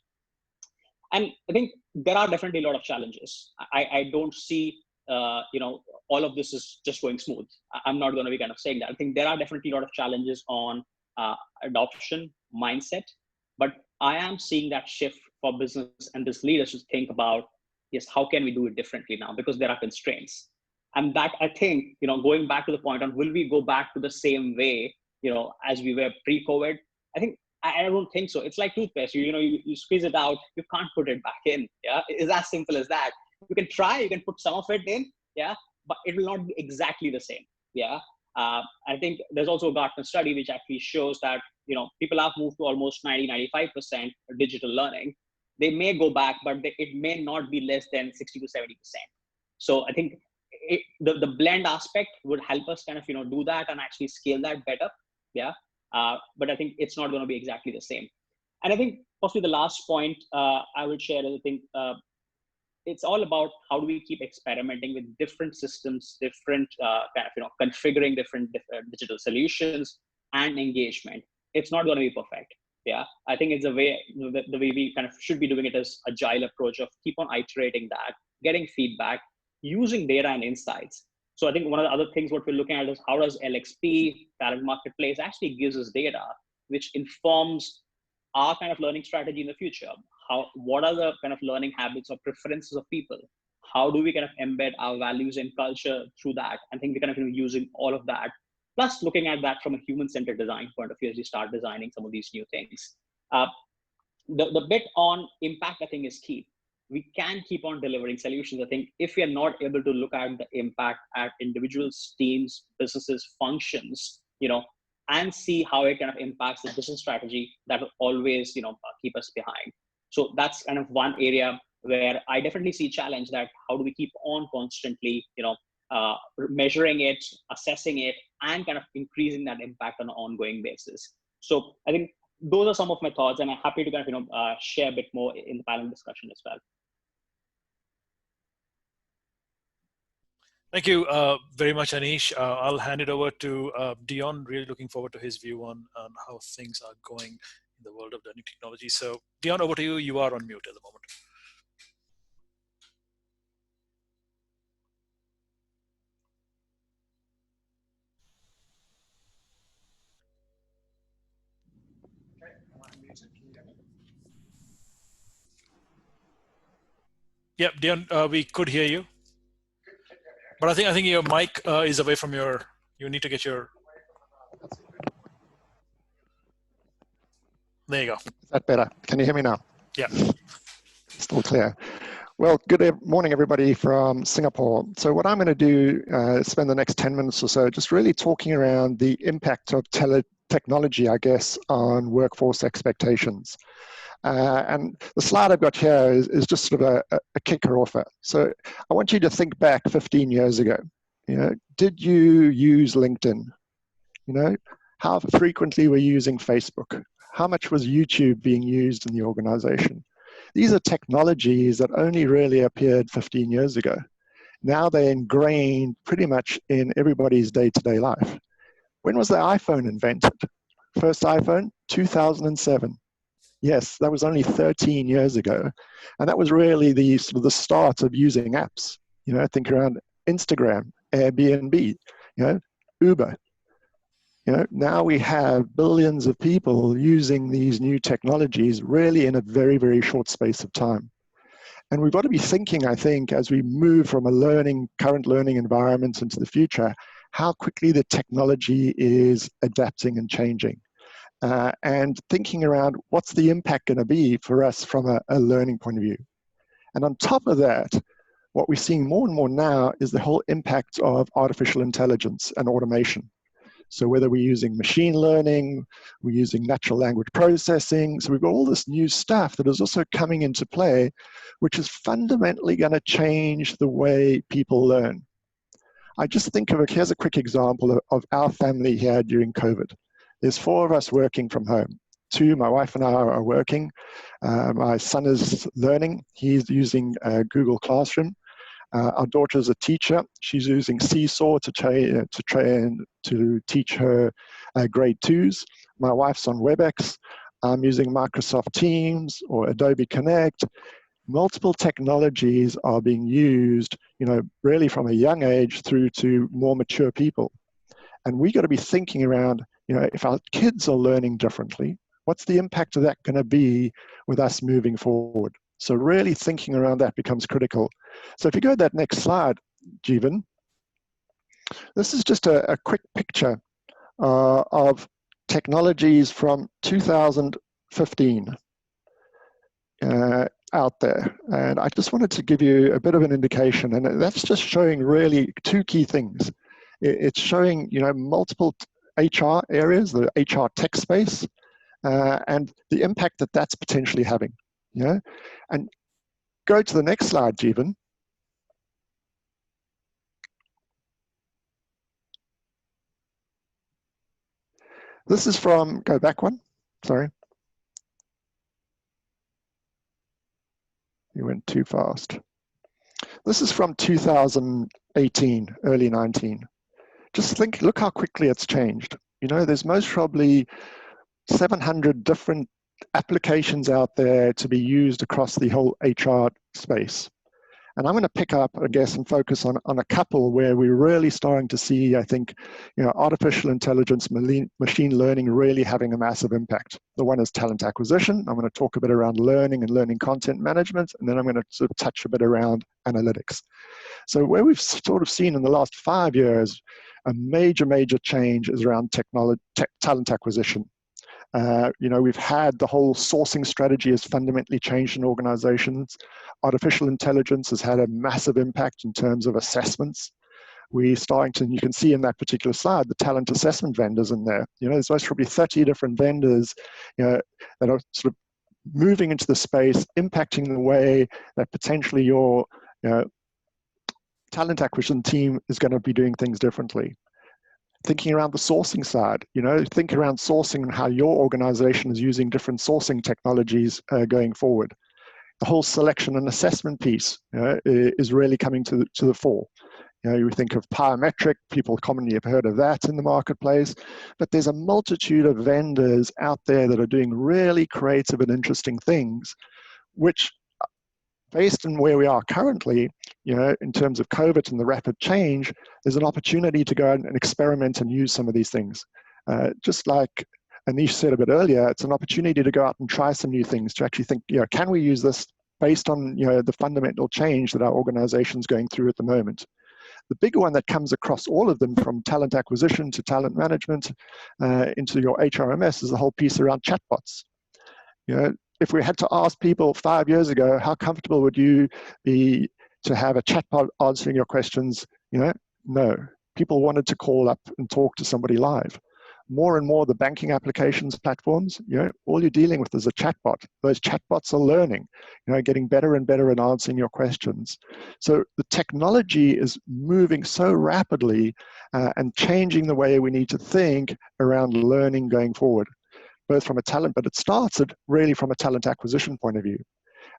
And I think there are definitely a lot of challenges. I don't see, all of this is just going smooth. I'm not going to be kind of saying that. I think there are definitely a lot of challenges on adoption, mindset, but I am seeing that shift for business and business leaders to think about, yes, how can we do it differently now? Because there are constraints. And that, I think, going back to the point on, will we go back to the same way, as we were pre-COVID? I think, I don't think so. It's like toothpaste. You squeeze it out, you can't put it back in. Yeah, it's as simple as that. You can try, you can put some of it in, yeah, but it will not be exactly the same. Yeah. I think there's also a Gartner study which actually shows that, people have moved to almost 90-95% digital learning. They may go back, but it may not be less than 60 to 70%. So I think the blend aspect would help us kind of, do that and actually scale that better. Yeah. But I think it's not going to be exactly the same. And I think possibly the last point I would share is, I think it's all about how do we keep experimenting with different systems, different kind of, configuring different digital solutions and engagement. It's not going to be perfect. Yeah, I think it's the way we kind of should be doing it as agile approach of keep on iterating that, getting feedback, using data and insights. So I think one of the other things what we're looking at is how does LXP, Talent Marketplace, actually gives us data which informs our kind of learning strategy in the future. What are the kind of learning habits or preferences of people? How do we kind of embed our values and culture through that? I think we're kind of using all of that, plus looking at that from a human-centered design point of view as we start designing some of these new things. The bit on impact, I think, is key. We can keep on delivering solutions. I think if we are not able to look at the impact at individuals, teams, businesses, functions, and see how it kind of impacts the business strategy, that will always, keep us behind. So that's kind of one area where I definitely see challenge, that how do we keep on constantly, measuring it, assessing it, and kind of increasing that impact on an ongoing basis. So I think those are some of my thoughts, and I'm happy to kind of, share a bit more in the panel discussion as well. Thank you very much, Anish. I'll hand it over to Dion. Really looking forward to his view on how things are going in the world of learning technology. So Dion, over to you. You are on mute at the moment. Yep, Dion, we could hear you. But I think your mic is away from your, you need to get your, there you go. Is that better? Can you hear me now? Yeah. Still clear. Well, good morning, everybody from Singapore. So what I'm going to do is spend the next 10 minutes or so just really talking around the impact of technology, I guess, on workforce expectations. And the slide I've got here is just sort of a kicker offer. So I want you to think back 15 years ago. Did you use LinkedIn? How frequently were you using Facebook? How much was YouTube being used in the organization? These are technologies that only really appeared 15 years ago. Now they're ingrained pretty much in everybody's day-to-day life. When was the iPhone invented? First iPhone, 2007. Yes, that was only 13 years ago. And that was really the start of using apps. Think around Instagram, Airbnb, Uber. Now we have billions of people using these new technologies really in a very, very short space of time. And we've got to be thinking, I think, as we move from a current learning environment into the future, how quickly the technology is adapting and changing. And thinking around what's the impact going to be for us from a learning point of view. And on top of that, what we're seeing more and more now is the whole impact of artificial intelligence and automation. So whether we're using machine learning, we're using natural language processing, so we've got all this new stuff that is also coming into play, which is fundamentally going to change the way people learn. I just think of here's a quick example of our family here during COVID. There's 4 of us working from home. 2, my wife and I are working. My son is learning. He's using Google Classroom. Our daughter's a teacher. She's using Seesaw to teach her grade 2s. My wife's on WebEx. I'm using Microsoft Teams or Adobe Connect. Multiple technologies are being used, really from a young age through to more mature people. And we got to be thinking around, if our kids are learning differently, what's the impact of that going to be with us moving forward? So really thinking around that becomes critical. So if you go to that next slide, Jeevan, this is just a quick picture of technologies from 2015 out there. And I just wanted to give you a bit of an indication, and that's just showing really 2 key things. It's showing, multiple HR areas, the HR tech space, and the impact that that's potentially having. And go to the next slide, Jeevan. This is from, go back one, sorry. You went too fast. This is from 2018, early 19. Just look how quickly it's changed. There's most probably 700 different applications out there to be used across the whole HR space. And I'm going to pick up, I guess, and focus on a couple where we're really starting to see, I think, artificial intelligence, machine learning really having a massive impact. The one is talent acquisition. I'm going to talk a bit around learning and learning content management, and then I'm going to sort of touch a bit around analytics. So where we've sort of seen in the last 5 years, a major change is around talent acquisition. We've had the whole sourcing strategy has fundamentally changed in organizations. Artificial intelligence has had a massive impact in terms of assessments. We're starting to, and you can see in that particular slide, the talent assessment vendors in there. There's most probably 30 different vendors, that are sort of moving into the space, impacting the way that potentially your talent acquisition team is going to be doing things differently. Thinking around the sourcing side, think around sourcing and how your organization is using different sourcing technologies going forward. The whole selection and assessment piece is really coming to the fore. You think of Parametric, people commonly have heard of that in the marketplace, but there's a multitude of vendors out there that are doing really creative and interesting things, which, based on where we are currently, in terms of COVID and the rapid change, there's an opportunity to go and experiment and use some of these things. Just like Anish said a bit earlier, it's an opportunity to go out and try some new things, to actually think, can we use this based on the fundamental change that our organization's going through at the moment. The big one that comes across all of them, from talent acquisition to talent management into your HRMS, is the whole piece around chatbots. If we had to ask people 5 years ago, how comfortable would you be to have a chatbot answering your questions? No. People wanted to call up and talk to somebody live. More and more, the banking applications platforms, all you're dealing with is a chatbot. Those chatbots are learning, getting better and better at answering your questions. So the technology is moving so rapidly and changing the way we need to think around learning going forward, both from a talent, but it started really from a talent acquisition point of view.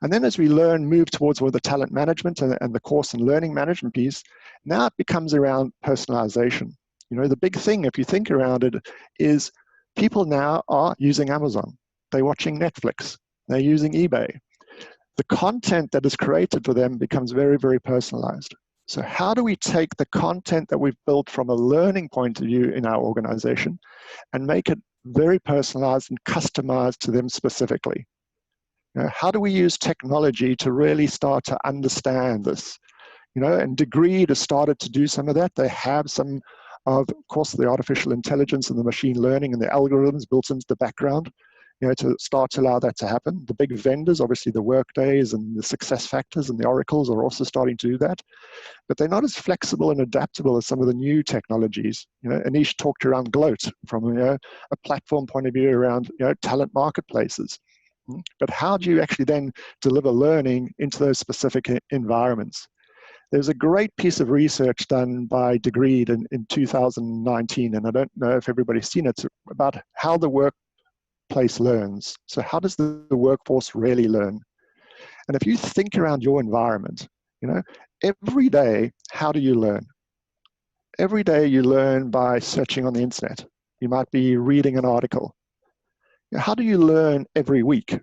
And then as we move towards the talent management and the course and learning management piece, now it becomes around personalization. The big thing, if you think around it, is people now are using Amazon. They're watching Netflix. They're using eBay. The content that is created for them becomes very, very personalized. So how do we take the content that we've built from a learning point of view in our organization and make it very personalized and customized to them specifically? How do we use technology to really start to understand this? And Degree has started to do some of that. They have some of course, the artificial intelligence and the machine learning and the algorithms built into the background, to start to allow that to happen. The big vendors, obviously the Workdays and the Success Factors and the Oracles, are also starting to do that. But they're not as flexible and adaptable as some of the new technologies. Anish talked around Gloat from a platform point of view around talent marketplaces. But how do you actually then deliver learning into those specific environments? There's a great piece of research done by Degree in 2019, and I don't know if everybody's seen it. It's about how the workplace learns. So how does the workforce really learn? And if you think around your environment, every day, how do you learn? Every day you learn by searching on the internet. You might be reading an article. How do you learn every week?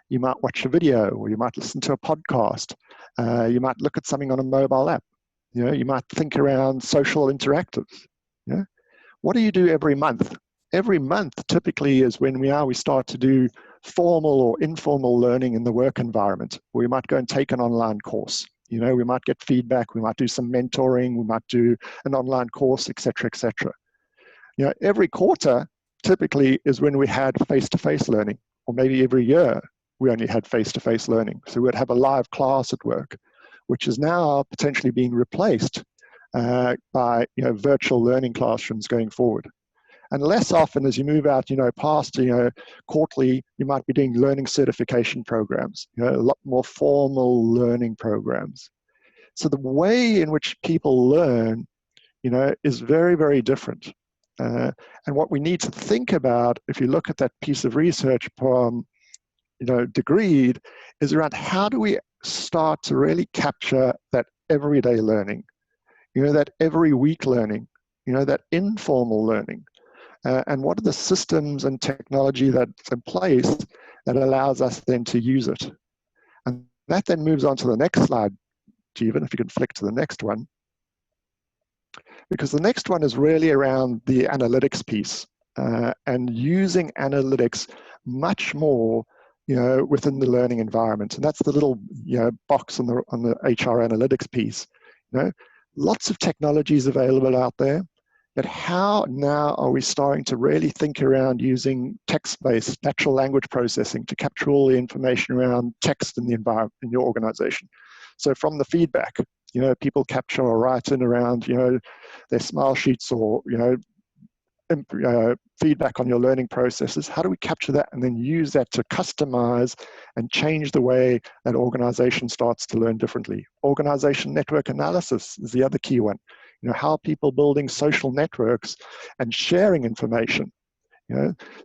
You might watch a video, or you might listen to a podcast. You might look at something on a mobile app. You might think around social interactives. What do you do every month? Every month typically is when we start to do formal or informal learning in the work environment. We might go and take an online course. We might get feedback. We might do some mentoring. We might do an online course, etc., etc. Every quarter typically is when we had face-to-face learning, or maybe every year we only had face-to-face learning. So we'd have a live class at work, which is now potentially being replaced by virtual learning classrooms going forward. And less often, as you move out, past quarterly, you might be doing learning certification programs, a lot more formal learning programs. So the way in which people learn, is very, very different. And what we need to think about, if you look at that piece of research from Degree, is around how do we start to really capture that everyday learning, that every week learning, that informal learning, and what are the systems and technology that's in place that allows us then to use it. And that then moves on to the next slide, Jeevan, if you can flick to the next one. Because the next one is really around the analytics piece and using analytics much more, within the learning environment. And that's the little, box on the HR analytics piece. Lots of technologies available out there, but how now are we starting to really think around using text-based natural language processing to capture all the information around text in the environment in your organization? So from the feedback, people capture or write in around, their smile sheets or, feedback on your learning processes. How do we capture that and then use that to customize and change the way that organization starts to learn differently? Organization network analysis is the other key one. How are people building social networks and sharing information?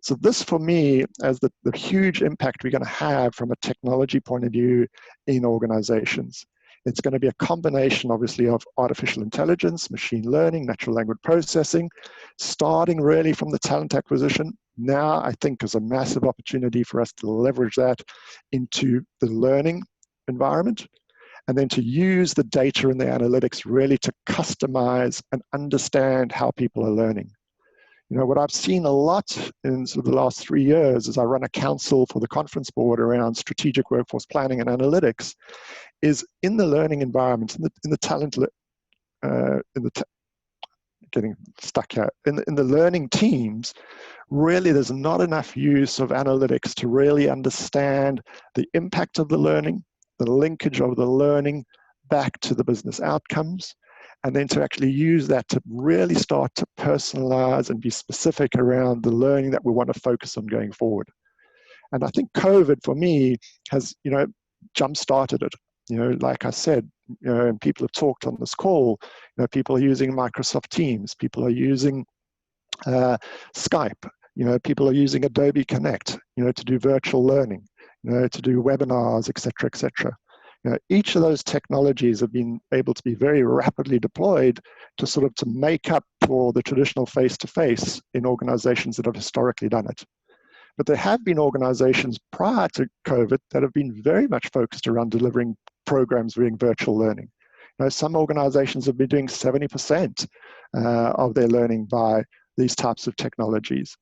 So this for me, as the huge impact we're going to have from a technology point of view in organizations. It's going to be a combination, obviously, of artificial intelligence, machine learning, natural language processing, starting really from the talent acquisition. Now, I think is a massive opportunity for us to leverage that into the learning environment, and then to use the data and the analytics really to customize and understand how people are learning. What I've seen a lot in sort of the last 3 years as I run a council for the conference board around strategic workforce planning and analytics is in the learning environment, in the talent, getting stuck here, in the learning teams, really there's not enough use of analytics to really understand the impact of the learning, the linkage of the learning back to the business outcomes, and then to actually use that to really start to personalize and be specific around the learning that we want to focus on going forward. And I think COVID for me has, jump-started it. Like I said, and people have talked on this call, people are using Microsoft Teams, people are using Skype, people are using Adobe Connect, to do virtual learning, to do webinars, et cetera, each of those technologies have been able to be very rapidly deployed to make up for the traditional face-to-face in organizations that have historically done it. But there have been organizations prior to COVID that have been very much focused around delivering programs doing virtual learning. Some organizations have been doing 70% of their learning by these types of technologies.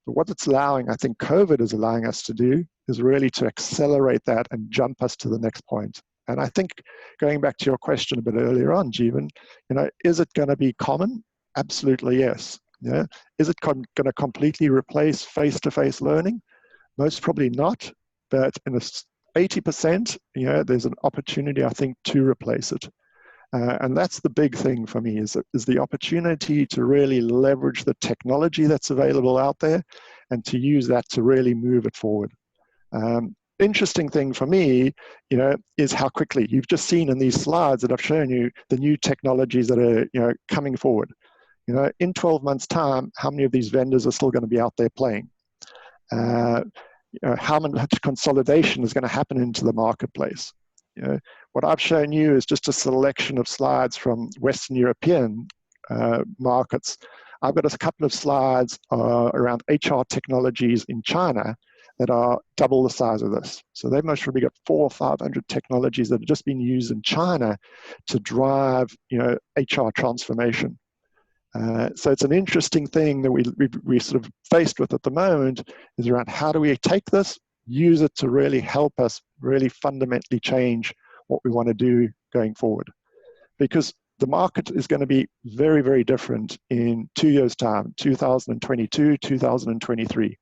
But what it's allowing, I think COVID is allowing us to do, is really to accelerate that and jump us to the next point. And I think going back to your question a bit earlier on, Jeevan, is it going to be common? Absolutely yes. Is it going to completely replace face-to-face learning? Most probably not, but in 80%, there's an opportunity, I think, to replace it. And that's the big thing for me, is the opportunity to really leverage the technology that's available out there and to use that to really move it forward. Interesting thing for me, is how quickly you've just seen in these slides that I've shown you the new technologies that are, coming forward. In 12 months' time, how many of these vendors are still going to be out there playing? How much consolidation is going to happen into the marketplace? What I've shown you is just a selection of slides from Western European markets. I've got a couple of slides around HR technologies in China that are double the size of this. So they've most probably got 400 or 500 technologies that have just been used in China to drive, HR transformation. So it's an interesting thing that we sort of faced with at the moment, is around how do we take this, use it to really help us really fundamentally change what we want to do going forward. Because the market is going to be very, very different in 2 years' time, 2022, 2023.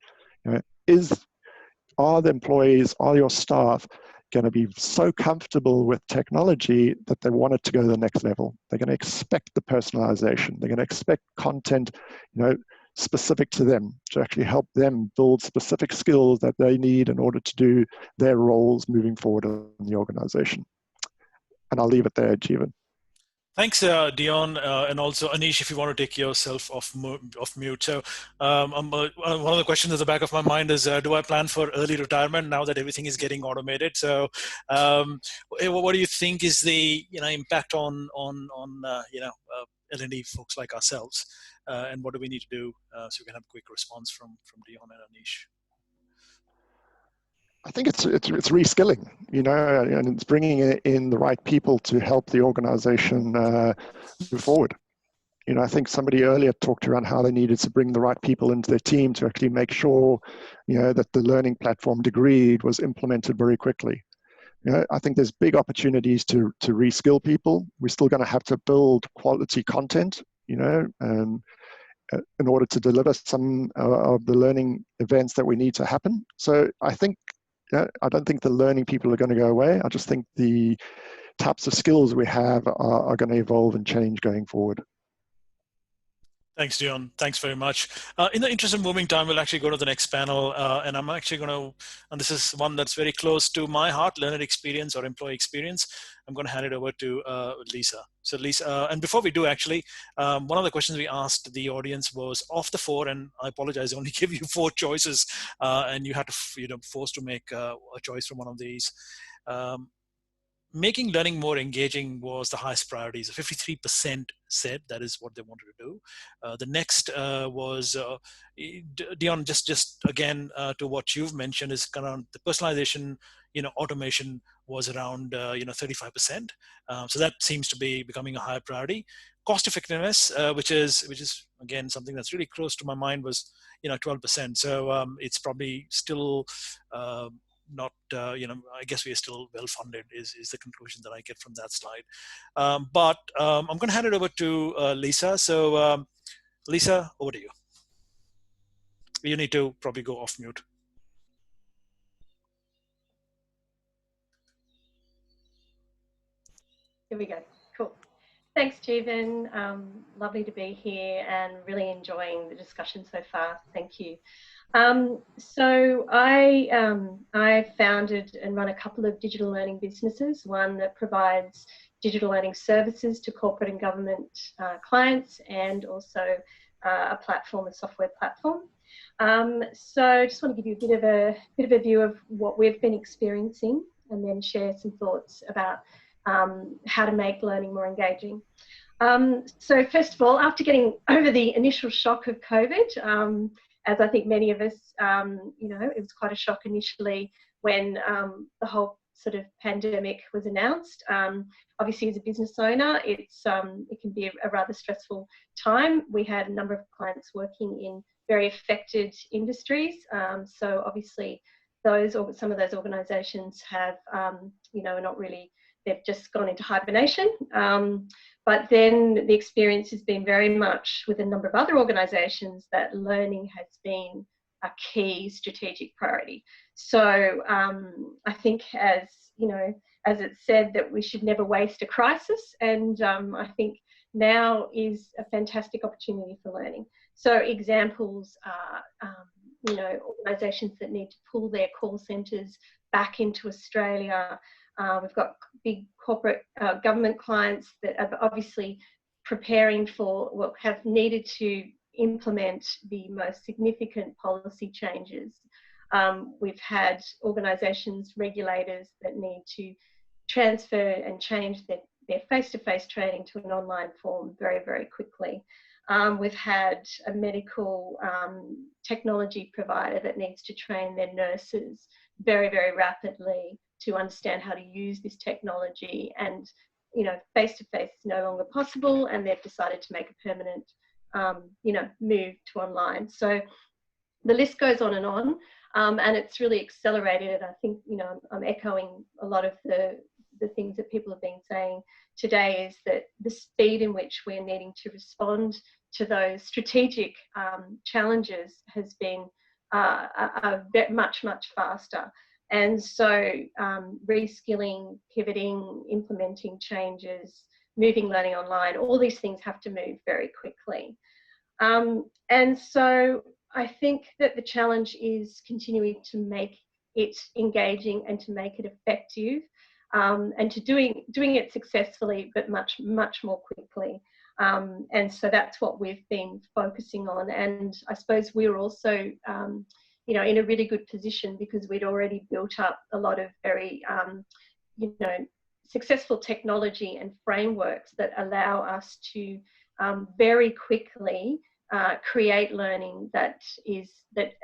Are the employees, are your staff going to be so comfortable with technology that they want it to go to the next level? They're going to expect the personalization. They're going to expect content, specific to them, to actually help them build specific skills that they need in order to do their roles moving forward in the organization. And I'll leave it there, Jeevan. Thanks, Dion, and also Anish, if you want to take yourself off mute. So one of the questions at the back of my mind is, do I plan for early retirement now that everything is getting automated? So what do you think is the impact on L&D folks like ourselves, and what do we need to do so we can have a quick response from Dion and Anish? I think it's reskilling, you know, and it's bringing in the right people to help the organization move forward. You know, I think somebody earlier talked around how they needed to bring the right people into their team to actually make sure, you know, that the learning platform Degreed was implemented very quickly. You know, I think there's big opportunities to reskill people. We're still going to have to build quality content, you know, in order to deliver some of the learning events that we need to happen. So I think, I don't think the learning people are going to go away. I just think the types of skills we have are going to evolve and change going forward. Thanks, Dion. Thanks very much. In the interest of moving time, we'll actually go to the next panel. And I'm actually going to, and this is one that's very close to my heart, learner experience or employee experience. I'm going to hand it over to Lisa. So Lisa, and before we do actually, one of the questions we asked the audience was of the four, and I apologize, I only give you 4 choices and you had to, you know, forced to make a choice from one of these. Making learning more engaging was the highest priority. So 53% said that is what they wanted to do. The next was, Dion, just again, to what you've mentioned is kind of the personalization, you know, automation was around, you know, 35%. So that seems to be becoming a higher priority. Cost effectiveness, which is again, something that's really close to my mind, was, you know, 12%. So it's probably still, not, you know, I guess we are still well funded is the conclusion that I get from that slide. But I'm going to hand it over to Lisa. So Lisa, over to you. You need to probably go off mute. Here we go. Cool. Thanks, Jeevan. Lovely to be here and really enjoying the discussion so far. Thank you. So I founded and run a couple of digital learning businesses, one that provides digital learning services to corporate and government clients, and also a platform, a software platform. So I just want to give you a bit of a view of what we've been experiencing, and then share some thoughts about how to make learning more engaging. So first of all, after getting over the initial shock of COVID, as I think many of us, you know, it was quite a shock initially when the whole sort of pandemic was announced. Obviously, as a business owner, it can be a rather stressful time. We had a number of clients working in very affected industries. So obviously, some of those organisations have, you know, are not really, they've just gone into hibernation. But then the experience has been very much with a number of other organisations that learning has been a key strategic priority. So I think, as you know, as it's said, that we should never waste a crisis, and I think now is a fantastic opportunity for learning. So examples are, you know, organisations that need to pull their call centres back into Australia. We've got big corporate government clients that are obviously preparing for, well, have needed to implement the most significant policy changes. We've had organisations, regulators that need to transfer and change their face-to-face training to an online form very, very quickly. We've had a medical technology provider that needs to train their nurses very, very rapidly to understand how to use this technology, and, you know, face-to-face is no longer possible, and they've decided to make a permanent, you know, move to online. So the list goes on, and it's really accelerated. I think, you know, I'm echoing a lot of the things that people have been saying today, is that the speed in which we're needing to respond to those strategic challenges has been much, much faster. And so reskilling, pivoting, implementing changes, moving learning online, all these things have to move very quickly. And so I think that the challenge is continuing to make it engaging and to make it effective, and to doing it successfully, but much, much more quickly. And so that's what we've been focusing on. And I suppose we're also, you know, in a really good position because we'd already built up a lot of very, you know, successful technology and frameworks that allow us to very quickly create learning that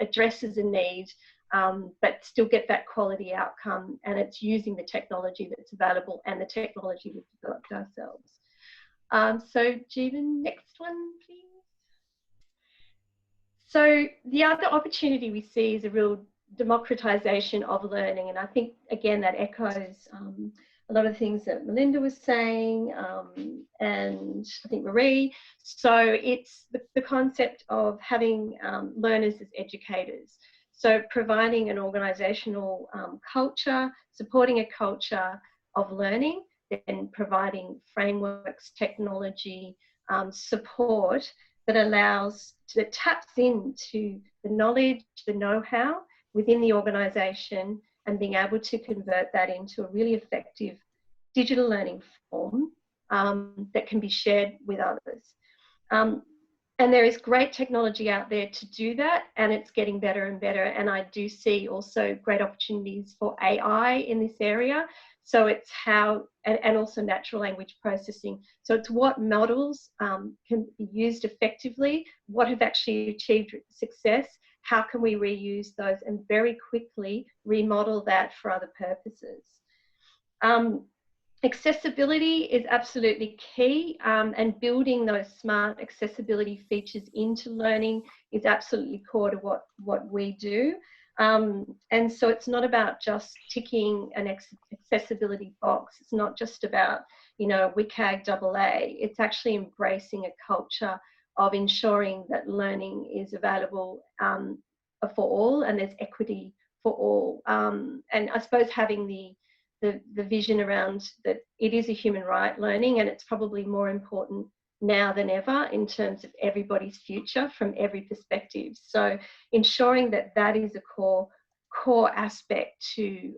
addresses a need but still get that quality outcome. And it's using the technology that's available and the technology we've developed ourselves. So Jeevan, next one, please. So the other opportunity we see is a real democratization of learning. And I think, again, that echoes a lot of things that Melinda was saying, and I think Marie. So it's the concept of having learners as educators. So providing an organisational culture, supporting a culture of learning, then providing frameworks, technology, support that allows, that taps into the knowledge, the know-how within the organisation, and being able to convert that into a really effective digital learning form that can be shared with others. And there is great technology out there to do that, and it's getting better and better. And I do see also great opportunities for AI in this area. So it's how, and also natural language processing. So it's what models can be used effectively, what have actually achieved success, how can we reuse those and very quickly remodel that for other purposes. Accessibility is absolutely key, and building those smart accessibility features into learning is absolutely core to what we do. And so it's not about just ticking an accessibility box. It's not just about, you know, WCAG AA. It's actually embracing a culture of ensuring that learning is available for all, and there's equity for all. And I suppose having the vision around that it is a human right, learning, and it's probably more important now than ever in terms of everybody's future from every perspective. So ensuring that that is a core aspect to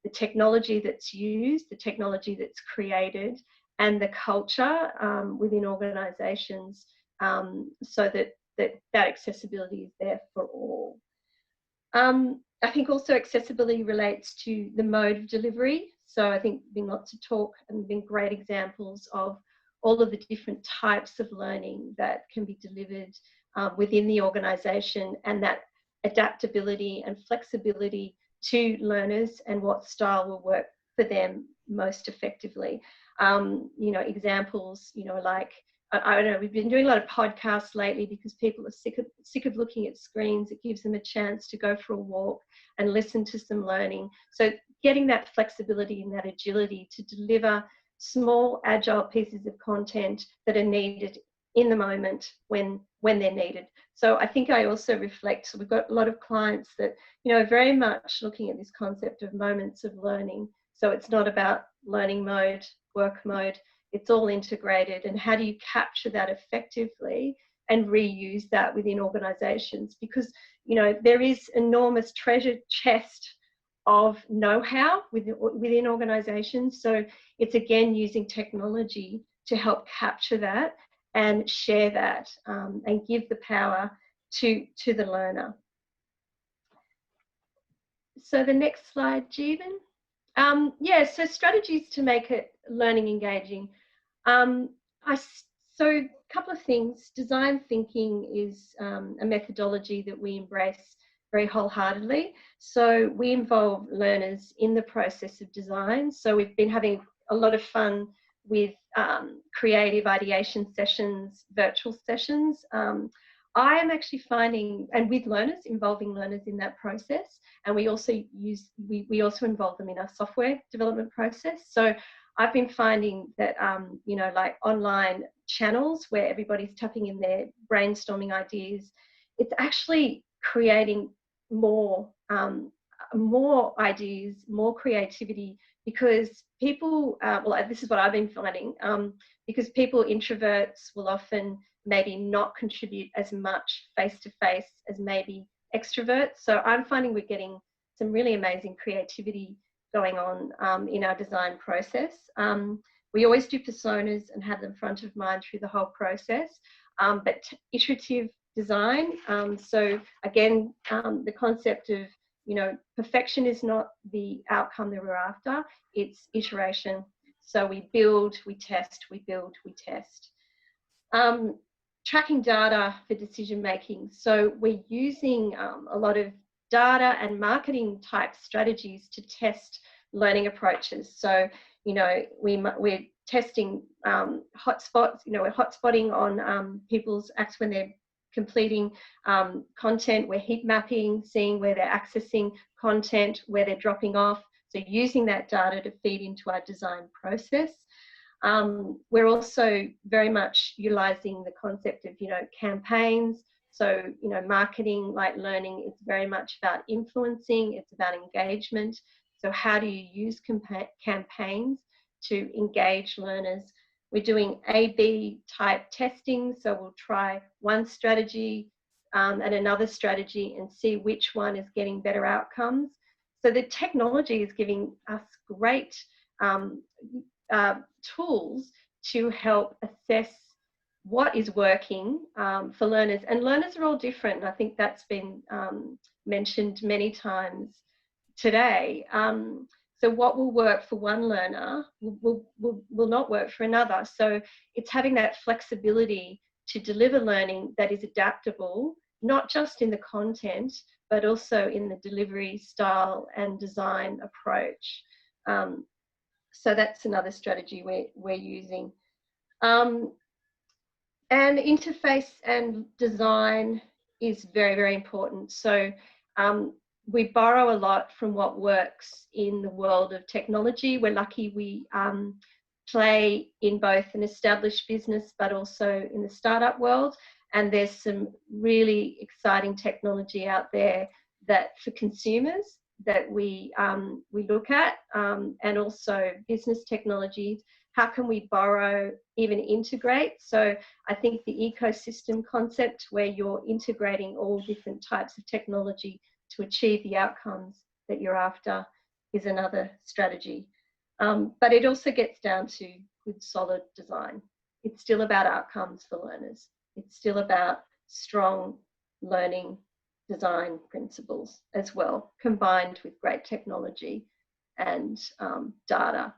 the technology that's used, the technology that's created, and the culture within organisations, so that accessibility is there for all. I think also accessibility relates to the mode of delivery. So I think there's been lots of talk and been great examples of all of the different types of learning that can be delivered within the organisation, and that adaptability and flexibility to learners and what style will work for them most effectively. You know, examples, you know, like, I don't know, we've been doing a lot of podcasts lately because people are sick of looking at screens. It gives them a chance to go for a walk and listen to some learning. So getting that flexibility and that agility to deliver small, agile pieces of content that are needed in the moment when they're needed. So I think I also reflect, so we've got a lot of clients that, you know, are very much looking at this concept of moments of learning. So it's not about learning mode, work mode. It's all integrated, and how do you capture that effectively and reuse that within organisations? Because, you know, there is enormous treasure chest of know-how within organisations. So it's again using technology to help capture that and share that, and give the power to the learner. So the next slide, Jeevan. Yeah, so strategies to make it learning engaging. So a couple of things. Design thinking is a methodology that we embrace very wholeheartedly. So we involve learners in the process of design. So we've been having a lot of fun with creative ideation sessions, virtual sessions. I am actually finding, and with learners, involving learners in that process, and we also involve them in our software development process. So I've been finding that, you know, like online channels where everybody's tapping in their brainstorming ideas, it's actually creating more ideas, more creativity, because people, well, this is what I've been finding, because people, introverts, will often maybe not contribute as much face-to-face as maybe extroverts. So I'm finding we're getting some really amazing creativity going on in our design process. We always do personas and have them front of mind through the whole process, but iterative design. So again, the concept of, you know, perfection is not the outcome that we're after, it's iteration. So we build, we test, we build, we test. Tracking data for decision making. So we're using a lot of data and marketing type strategies to test learning approaches. So, you know, we're testing hotspots, you know, we're hotspotting on people's acts when they're completing content. We're heat mapping, seeing where they're accessing content, where they're dropping off. So using that data to feed into our design process. We're also very much utilising the concept of, you know, campaigns. So, you know, marketing like learning is very much about influencing, it's about engagement. So how do you use campaigns to engage learners? We're doing A/B type testing. So we'll try one strategy and another strategy and see which one is getting better outcomes. So the technology is giving us great tools to help assess what is working for learners. And learners are all different. I think that's been mentioned many times today. So what will work for one learner will not work for another. So it's having that flexibility to deliver learning that is adaptable, not just in the content, but also in the delivery style and design approach. So that's another strategy we're using. And interface and design is very, very important. So we borrow a lot from what works in the world of technology. We're lucky we play in both an established business, but also in the startup world. And there's some really exciting technology out there that for consumers that we look at, and also business technologies. How can we borrow, even integrate? So I think the ecosystem concept where you're integrating all different types of technology to achieve the outcomes that you're after is another strategy. But it also gets down to good, solid design. It's still about outcomes for learners. It's still about strong learning design principles as well, combined with great technology and data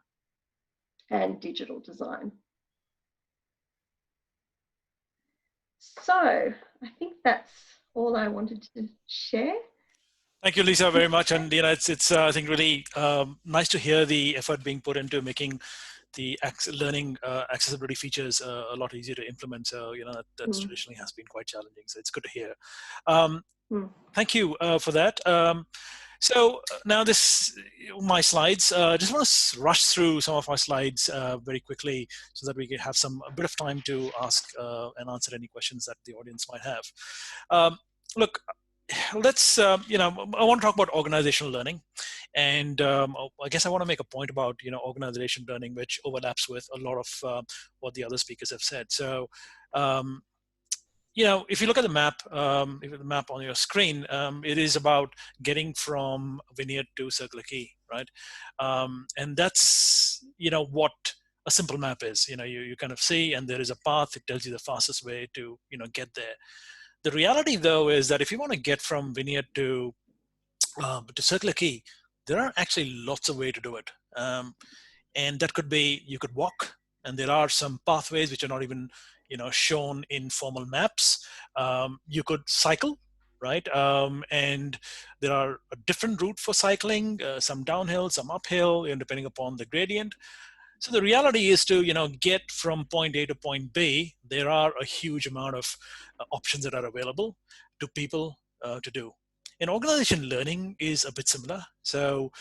and digital design. So I think that's all I wanted to share. Thank you, Lisa, very much. And you know, it's I think really nice to hear the effort being put into making the learning accessibility features a lot easier to implement. So you know that traditionally has been quite challenging. So it's good to hear. Thank you for that. So now my slides. Just want to rush through some of my slides very quickly so that we can have a bit of time to ask and answer any questions that the audience might have. Look, let's, you know, I want to talk about organizational learning. And I guess I want to make a point about, you know, organizational learning, which overlaps with a lot of what the other speakers have said. So, you know, if you look at the map, if the map on your screen, it is about getting from Vineyard to Circular Quay, right? And that's, you know, what a simple map is. You know, you kind of see, and there is a path. It tells you the fastest way to, you know, get there. The reality, though, is that if you want to get from Vineyard to Circular Quay, there are actually lots of ways to do it. And that could be, you could walk, and there are some pathways which are not even, you know, shown in formal maps. You could cycle, right? And there are a different route for cycling, some downhill, some uphill, and depending upon the gradient. So the reality is to, you know, get from point A to point B, there are a huge amount of options that are available to people to do. And organization learning is a bit similar. So,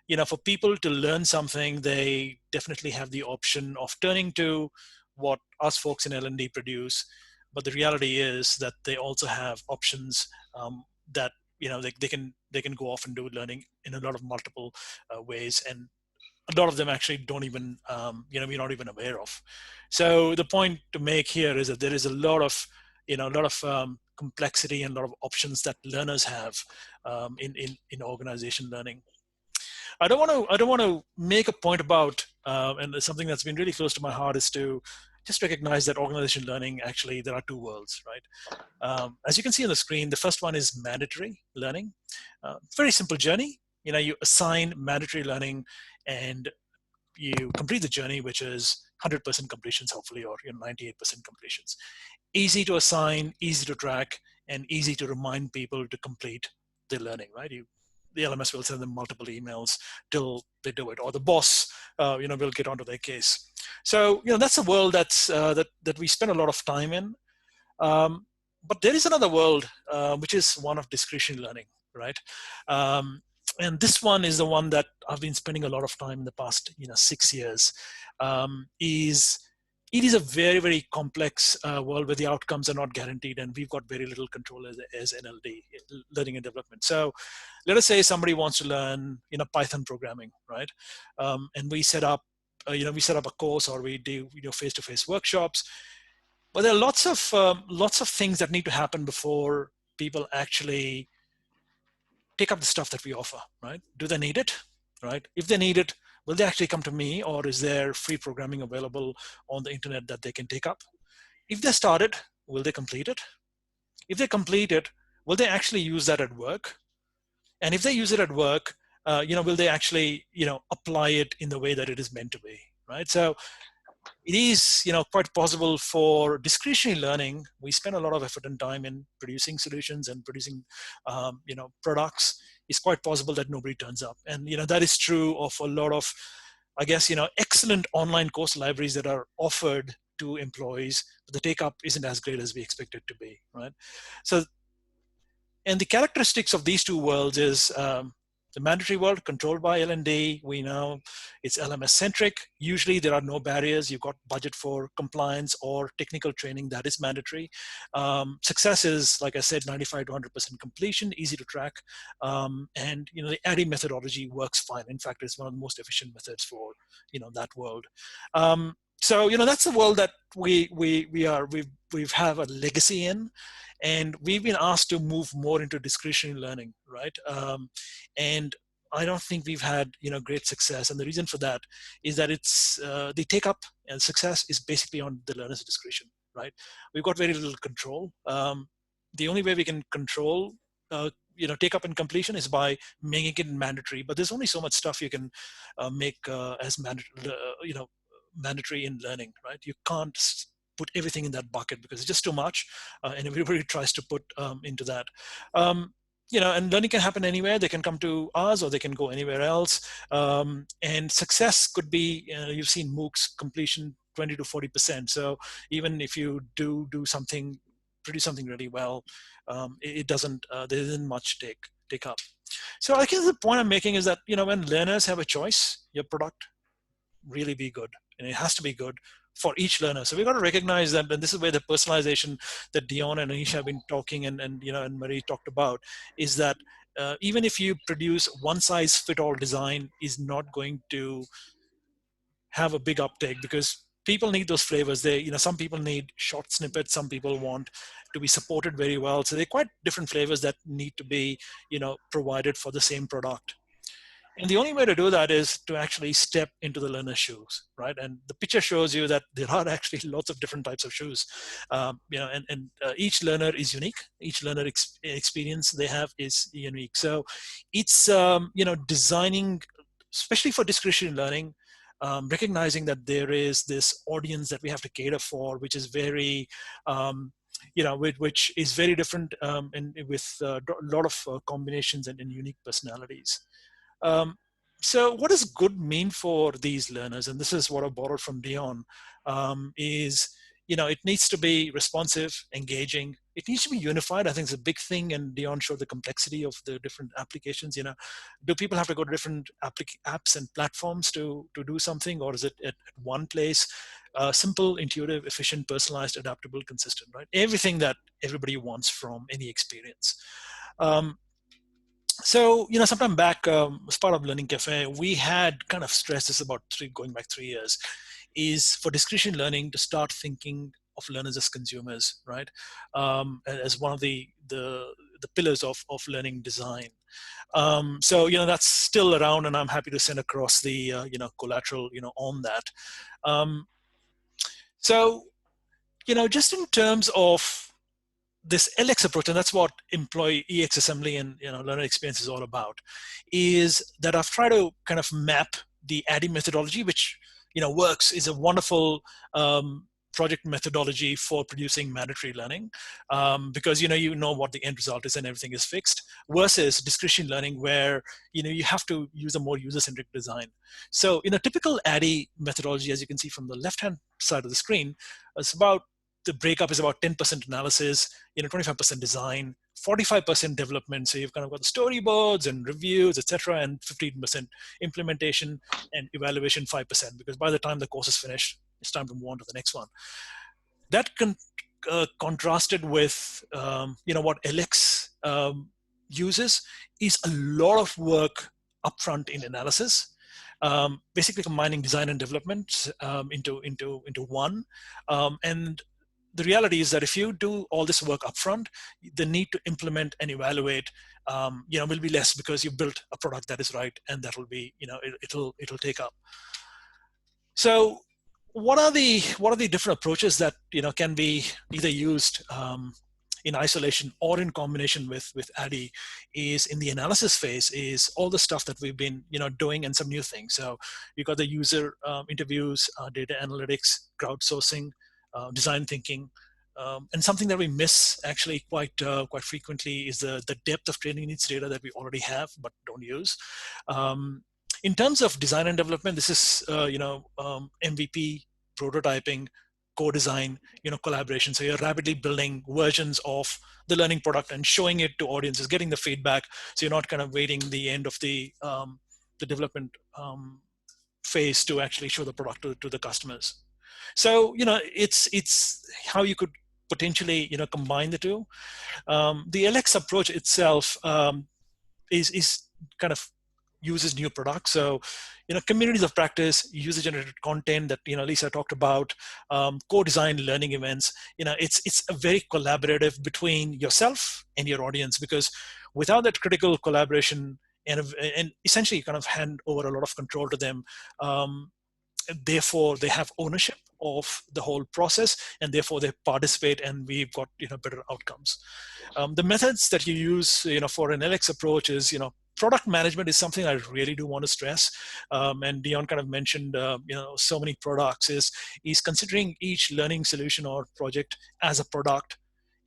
you know, for people to learn something, they definitely have the option of turning to what us folks in L&D produce. But the reality is that they also have options that, you know, they can go off and do learning in a lot of multiple ways. And a lot of them actually don't even, you know, we're not even aware of. So the point to make here is that there is a lot of, you know, complexity and a lot of options that learners have in organization learning. I don't want to make a point about, and something that's been really close to my heart is to just recognize that organization learning, actually, there are two worlds, right? As you can see on the screen, the first one is mandatory learning. Very simple journey. You know, you assign mandatory learning and you complete the journey, which is 100% completions, hopefully, or, you know, 98% completions. Easy to assign, easy to track, and easy to remind people to complete they're learning, right? The LMS will send them multiple emails till they do it, or the boss, will get onto their case. So, that's a world that's that we spend a lot of time in. But there is another world, which is one of discretionary learning, right? And this one is the one that I've been spending a lot of time in the past, 6 years. It is a very, very complex world where the outcomes are not guaranteed, and we've got very little control as NLD, learning and development. So let us say somebody wants to learn, Python programming, right? And we set up, a course, or we do, face-to-face workshops. But there are lots of things that need to happen before people actually take up the stuff that we offer, right? Do they need it, right? If they need it, will they actually come to me, or is there free programming available on the internet that they can take up? If they start it, will they complete it? If they complete it, will they actually use that at work? And if they use it at work, will they actually, apply it in the way that it is meant to be, right? So it is, quite possible for discretionary learning. We spend a lot of effort and time in producing solutions and producing, products. It's quite possible that nobody turns up. And, that is true of a lot of, I guess, excellent online course libraries that are offered to employees, but the take-up isn't as great as we expect it to be, right? So, and the characteristics of these two worlds is, the mandatory world controlled by L&D, we know it's LMS centric. Usually there are no barriers. You've got budget for compliance or technical training that is mandatory. Success is, like I said, 95 to 100% completion, easy to track. And the ADDIE methodology works fine. In fact, it's one of the most efficient methods for that world. So that's the world that we have a legacy in. And we've been asked to move more into discretionary learning, right? And I don't think we've had great success. And the reason for that is that it's the take up and success is basically on the learner's discretion, right? We've got very little control. The only way we can control take up and completion is by making it mandatory. But there's only so much stuff you can make as mandatory in learning, right? You can't put everything in that bucket because it's just too much, and everybody tries to put into that. And learning can happen anywhere. They can come to us, or they can go anywhere else. And success could be, you've seen MOOCs completion 20 to 40%. So even if you do something, produce something really well, it doesn't. There isn't much take up. So I guess the point I'm making is that when learners have a choice, your product really be good, and it has to be good for each learner. So we've got to recognize that, and this is where the personalization that Dion and Anisha have been talking and Marie talked about, is that even if you produce one size fit all design is not going to have a big uptake, because people need those flavors. Some people need short snippets, some people want to be supported very well. So they're quite different flavors that need to be, provided for the same product. And the only way to do that is to actually step into the learner's shoes, right? And the picture shows you that there are actually lots of different types of shoes, and each learner is unique. Each learner experience they have is unique. So it's, designing, especially for discretionary learning, recognizing that there is this audience that we have to cater for, which is very, which is very different, and with a lot of combinations and unique personalities. So what does good mean for these learners? And this is what I borrowed from Dion, is, it needs to be responsive, engaging. It needs to be unified. I think it's a big thing. And Dion showed the complexity of the different applications. Do people have to go to different apps and platforms to do something? Or is it at one place? Simple, intuitive, efficient, personalized, adaptable, consistent, right? Everything that everybody wants from any experience. So, sometime back, as part of Learning Cafe, we had kind of stressed this about going back 3 years, is for discretionary learning to start thinking of learners as consumers, right? As one of the pillars of learning design. So, that's still around, and I'm happy to send across the, collateral, on that. So, just in terms of this LX approach, and that's what employee EX assembly and learner experience is all about, is that I've tried to kind of map the ADDIE methodology, which works, is a wonderful project methodology for producing mandatory learning, because you know what the end result is and everything is fixed, versus discretionary learning where you have to use a more user-centric design. So in a typical ADDIE methodology, as you can see from the left-hand side of the screen, the breakup is about 10% analysis, 25% design, 45% development. So you've kind of got the storyboards and reviews, etc., and 15% implementation, and evaluation 5%, because by the time the course is finished, it's time to move on to the next one. That contrasted with what LX uses is a lot of work upfront in analysis, basically combining design and development into one, and the reality is that if you do all this work upfront, the need to implement and evaluate, will be less, because you've built a product that is right, and that will be, it'll take up. So, what are the different approaches that can be either used in isolation or in combination with ADDIE? Is in the analysis phase is all the stuff that we've been doing, and some new things. So you've got the user interviews, data analytics, crowdsourcing, design thinking, and something that we miss actually quite frequently is the depth of training needs data that we already have but don't use. In terms of design and development, this is MVP, prototyping, co-design, collaboration. So you're rapidly building versions of the learning product and showing it to audiences, getting the feedback. So you're not kind of waiting the end of the development phase to actually show the product to the customers. So it's how you could potentially combine the two. The LX approach itself is kind of uses new products. So communities of practice, user-generated content that Lisa talked about, co-design learning events. It's a very collaborative between yourself and your audience, because without that critical collaboration and essentially kind of hand over a lot of control to them, therefore they have ownership of the whole process, and therefore they participate, and we've got better outcomes. The methods that you use for an LX approach is product management is something I really do want to stress, and Dion kind of mentioned so many products. Is considering each learning solution or project as a product,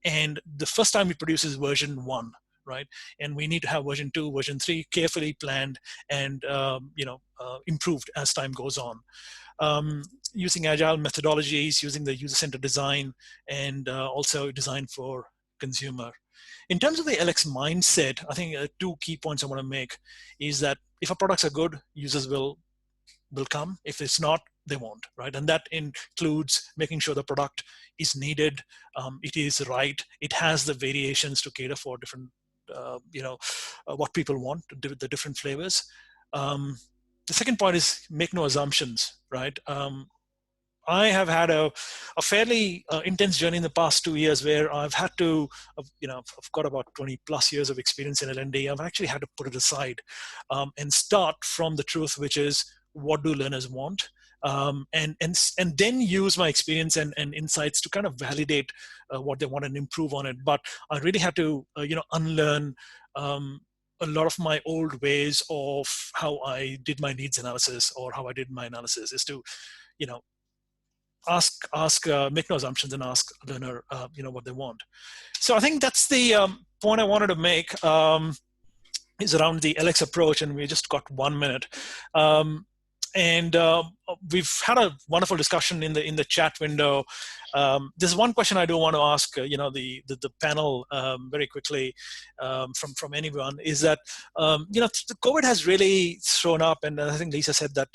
and the first time we produce is version 1, right? And we need to have version 2, version 3 carefully planned and improved as time goes on. Using agile methodologies, using the user-centered design, and also design for consumer. In terms of the LX mindset, I think 2 key points I want to make is that if our products are good, users will come. If it's not, they won't, right? And that includes making sure the product is needed, it is right, it has the variations to cater for different, what people want, the different flavors. The second point is make no assumptions, right? I have had a fairly intense journey in the past 2 years where I've had to, I've got about 20 plus years of experience in L&D. I've actually had to put it aside and start from the truth, which is what do learners want? And then use my experience and insights to kind of validate what they want and improve on it. But I really had to, unlearn a lot of my old ways of how I did my needs analysis, or how I did my analysis, is to, make no assumptions and ask a learner, what they want. So I think that's the point I wanted to make, is around the LX approach, and we just got 1 minute. We've had a wonderful discussion in the chat window. There's one question I do want to ask, the panel very quickly from anyone, is that the COVID has really thrown up, and I think Lisa said that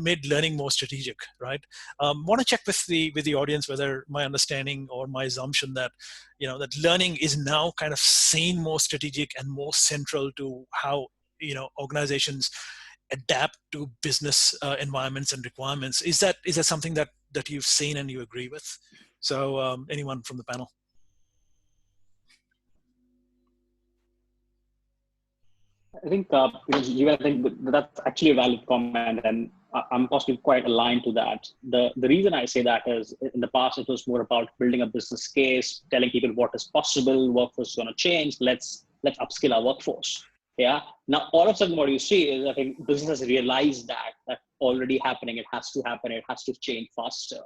made learning more strategic, right? Want to check with the audience whether my understanding or my assumption that that learning is now kind of seen more strategic and more central to how organizations adapt to business environments and requirements. Is that something that you've seen and you agree with? So anyone from the panel? I think I think that's actually a valid comment, and I'm possibly quite aligned to that. The reason I say that is, in the past it was more about building a business case, telling people what is possible, workforce is going to change, let's upskill our workforce. Yeah. Now all of a sudden what you see is, I think business has realized that already happening. It has to happen. It has to change faster.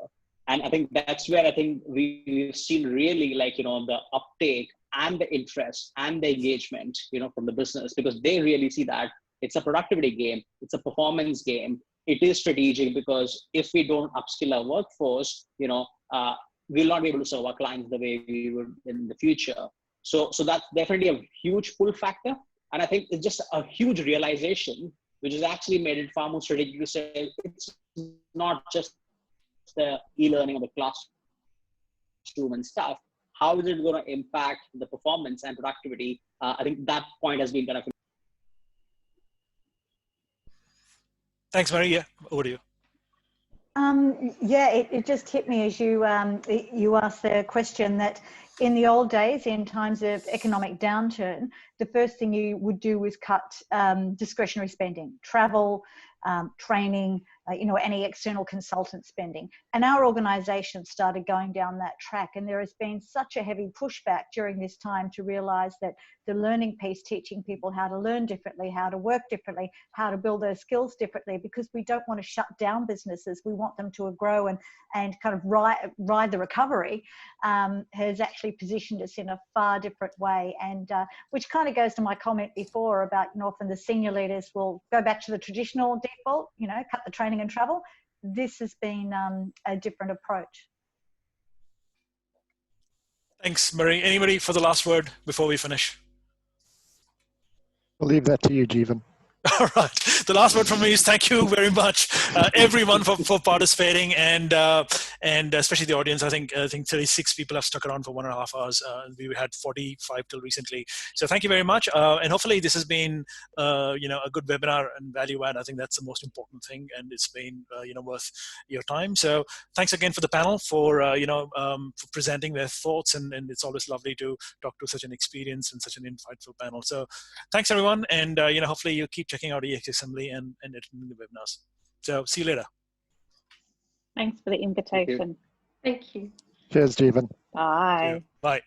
And I think that's where I think we've seen really like, the uptake and the interest and the engagement, from the business, because they really see that it's a productivity game, it's a performance game. It is strategic, because if we don't upskill our workforce, we'll not be able to serve our clients the way we would in the future. So that's definitely a huge pull factor. And I think it's just a huge realization, which has actually made it far more strategic to say it's not just the e-learning of the classroom and stuff. How is it going to impact the performance and productivity? I think that point has been kind of. Thanks, Mary. Yeah, over to you. Yeah, it just hit me as you asked the question that in the old days, in times of economic downturn, the first thing you would do was cut discretionary spending, travel, training, any external consultant spending. And our organisation started going down that track. And there has been such a heavy pushback during this time to realise that the learning piece, teaching people how to learn differently, how to work differently, how to build their skills differently, because we don't want to shut down businesses. We want them to grow and kind of ride the recovery, has actually positioned us in a far different way. And which kind of goes to my comment before about, often the senior leaders will go back to the traditional default, cut the training and travel. This has been a different approach. Thanks, Murray. Anybody for the last word before we finish? I'll leave that to you, Jeevan. All right. The last word from me is thank you very much, everyone, for participating, and especially the audience. I think 36 people have stuck around for 1.5 hours. We had 45 till recently. So thank you very much, and hopefully this has been a good webinar and value add. I think that's the most important thing, and it's been worth your time. So thanks again for the panel for for presenting their thoughts, and it's always lovely to talk to such an experienced and such an insightful panel. So thanks everyone, and hopefully you keep checking out EX Assembly and attending the webinars. So see you later. Thanks for the invitation. Thank you. Cheers, Jeevan. Bye. Bye.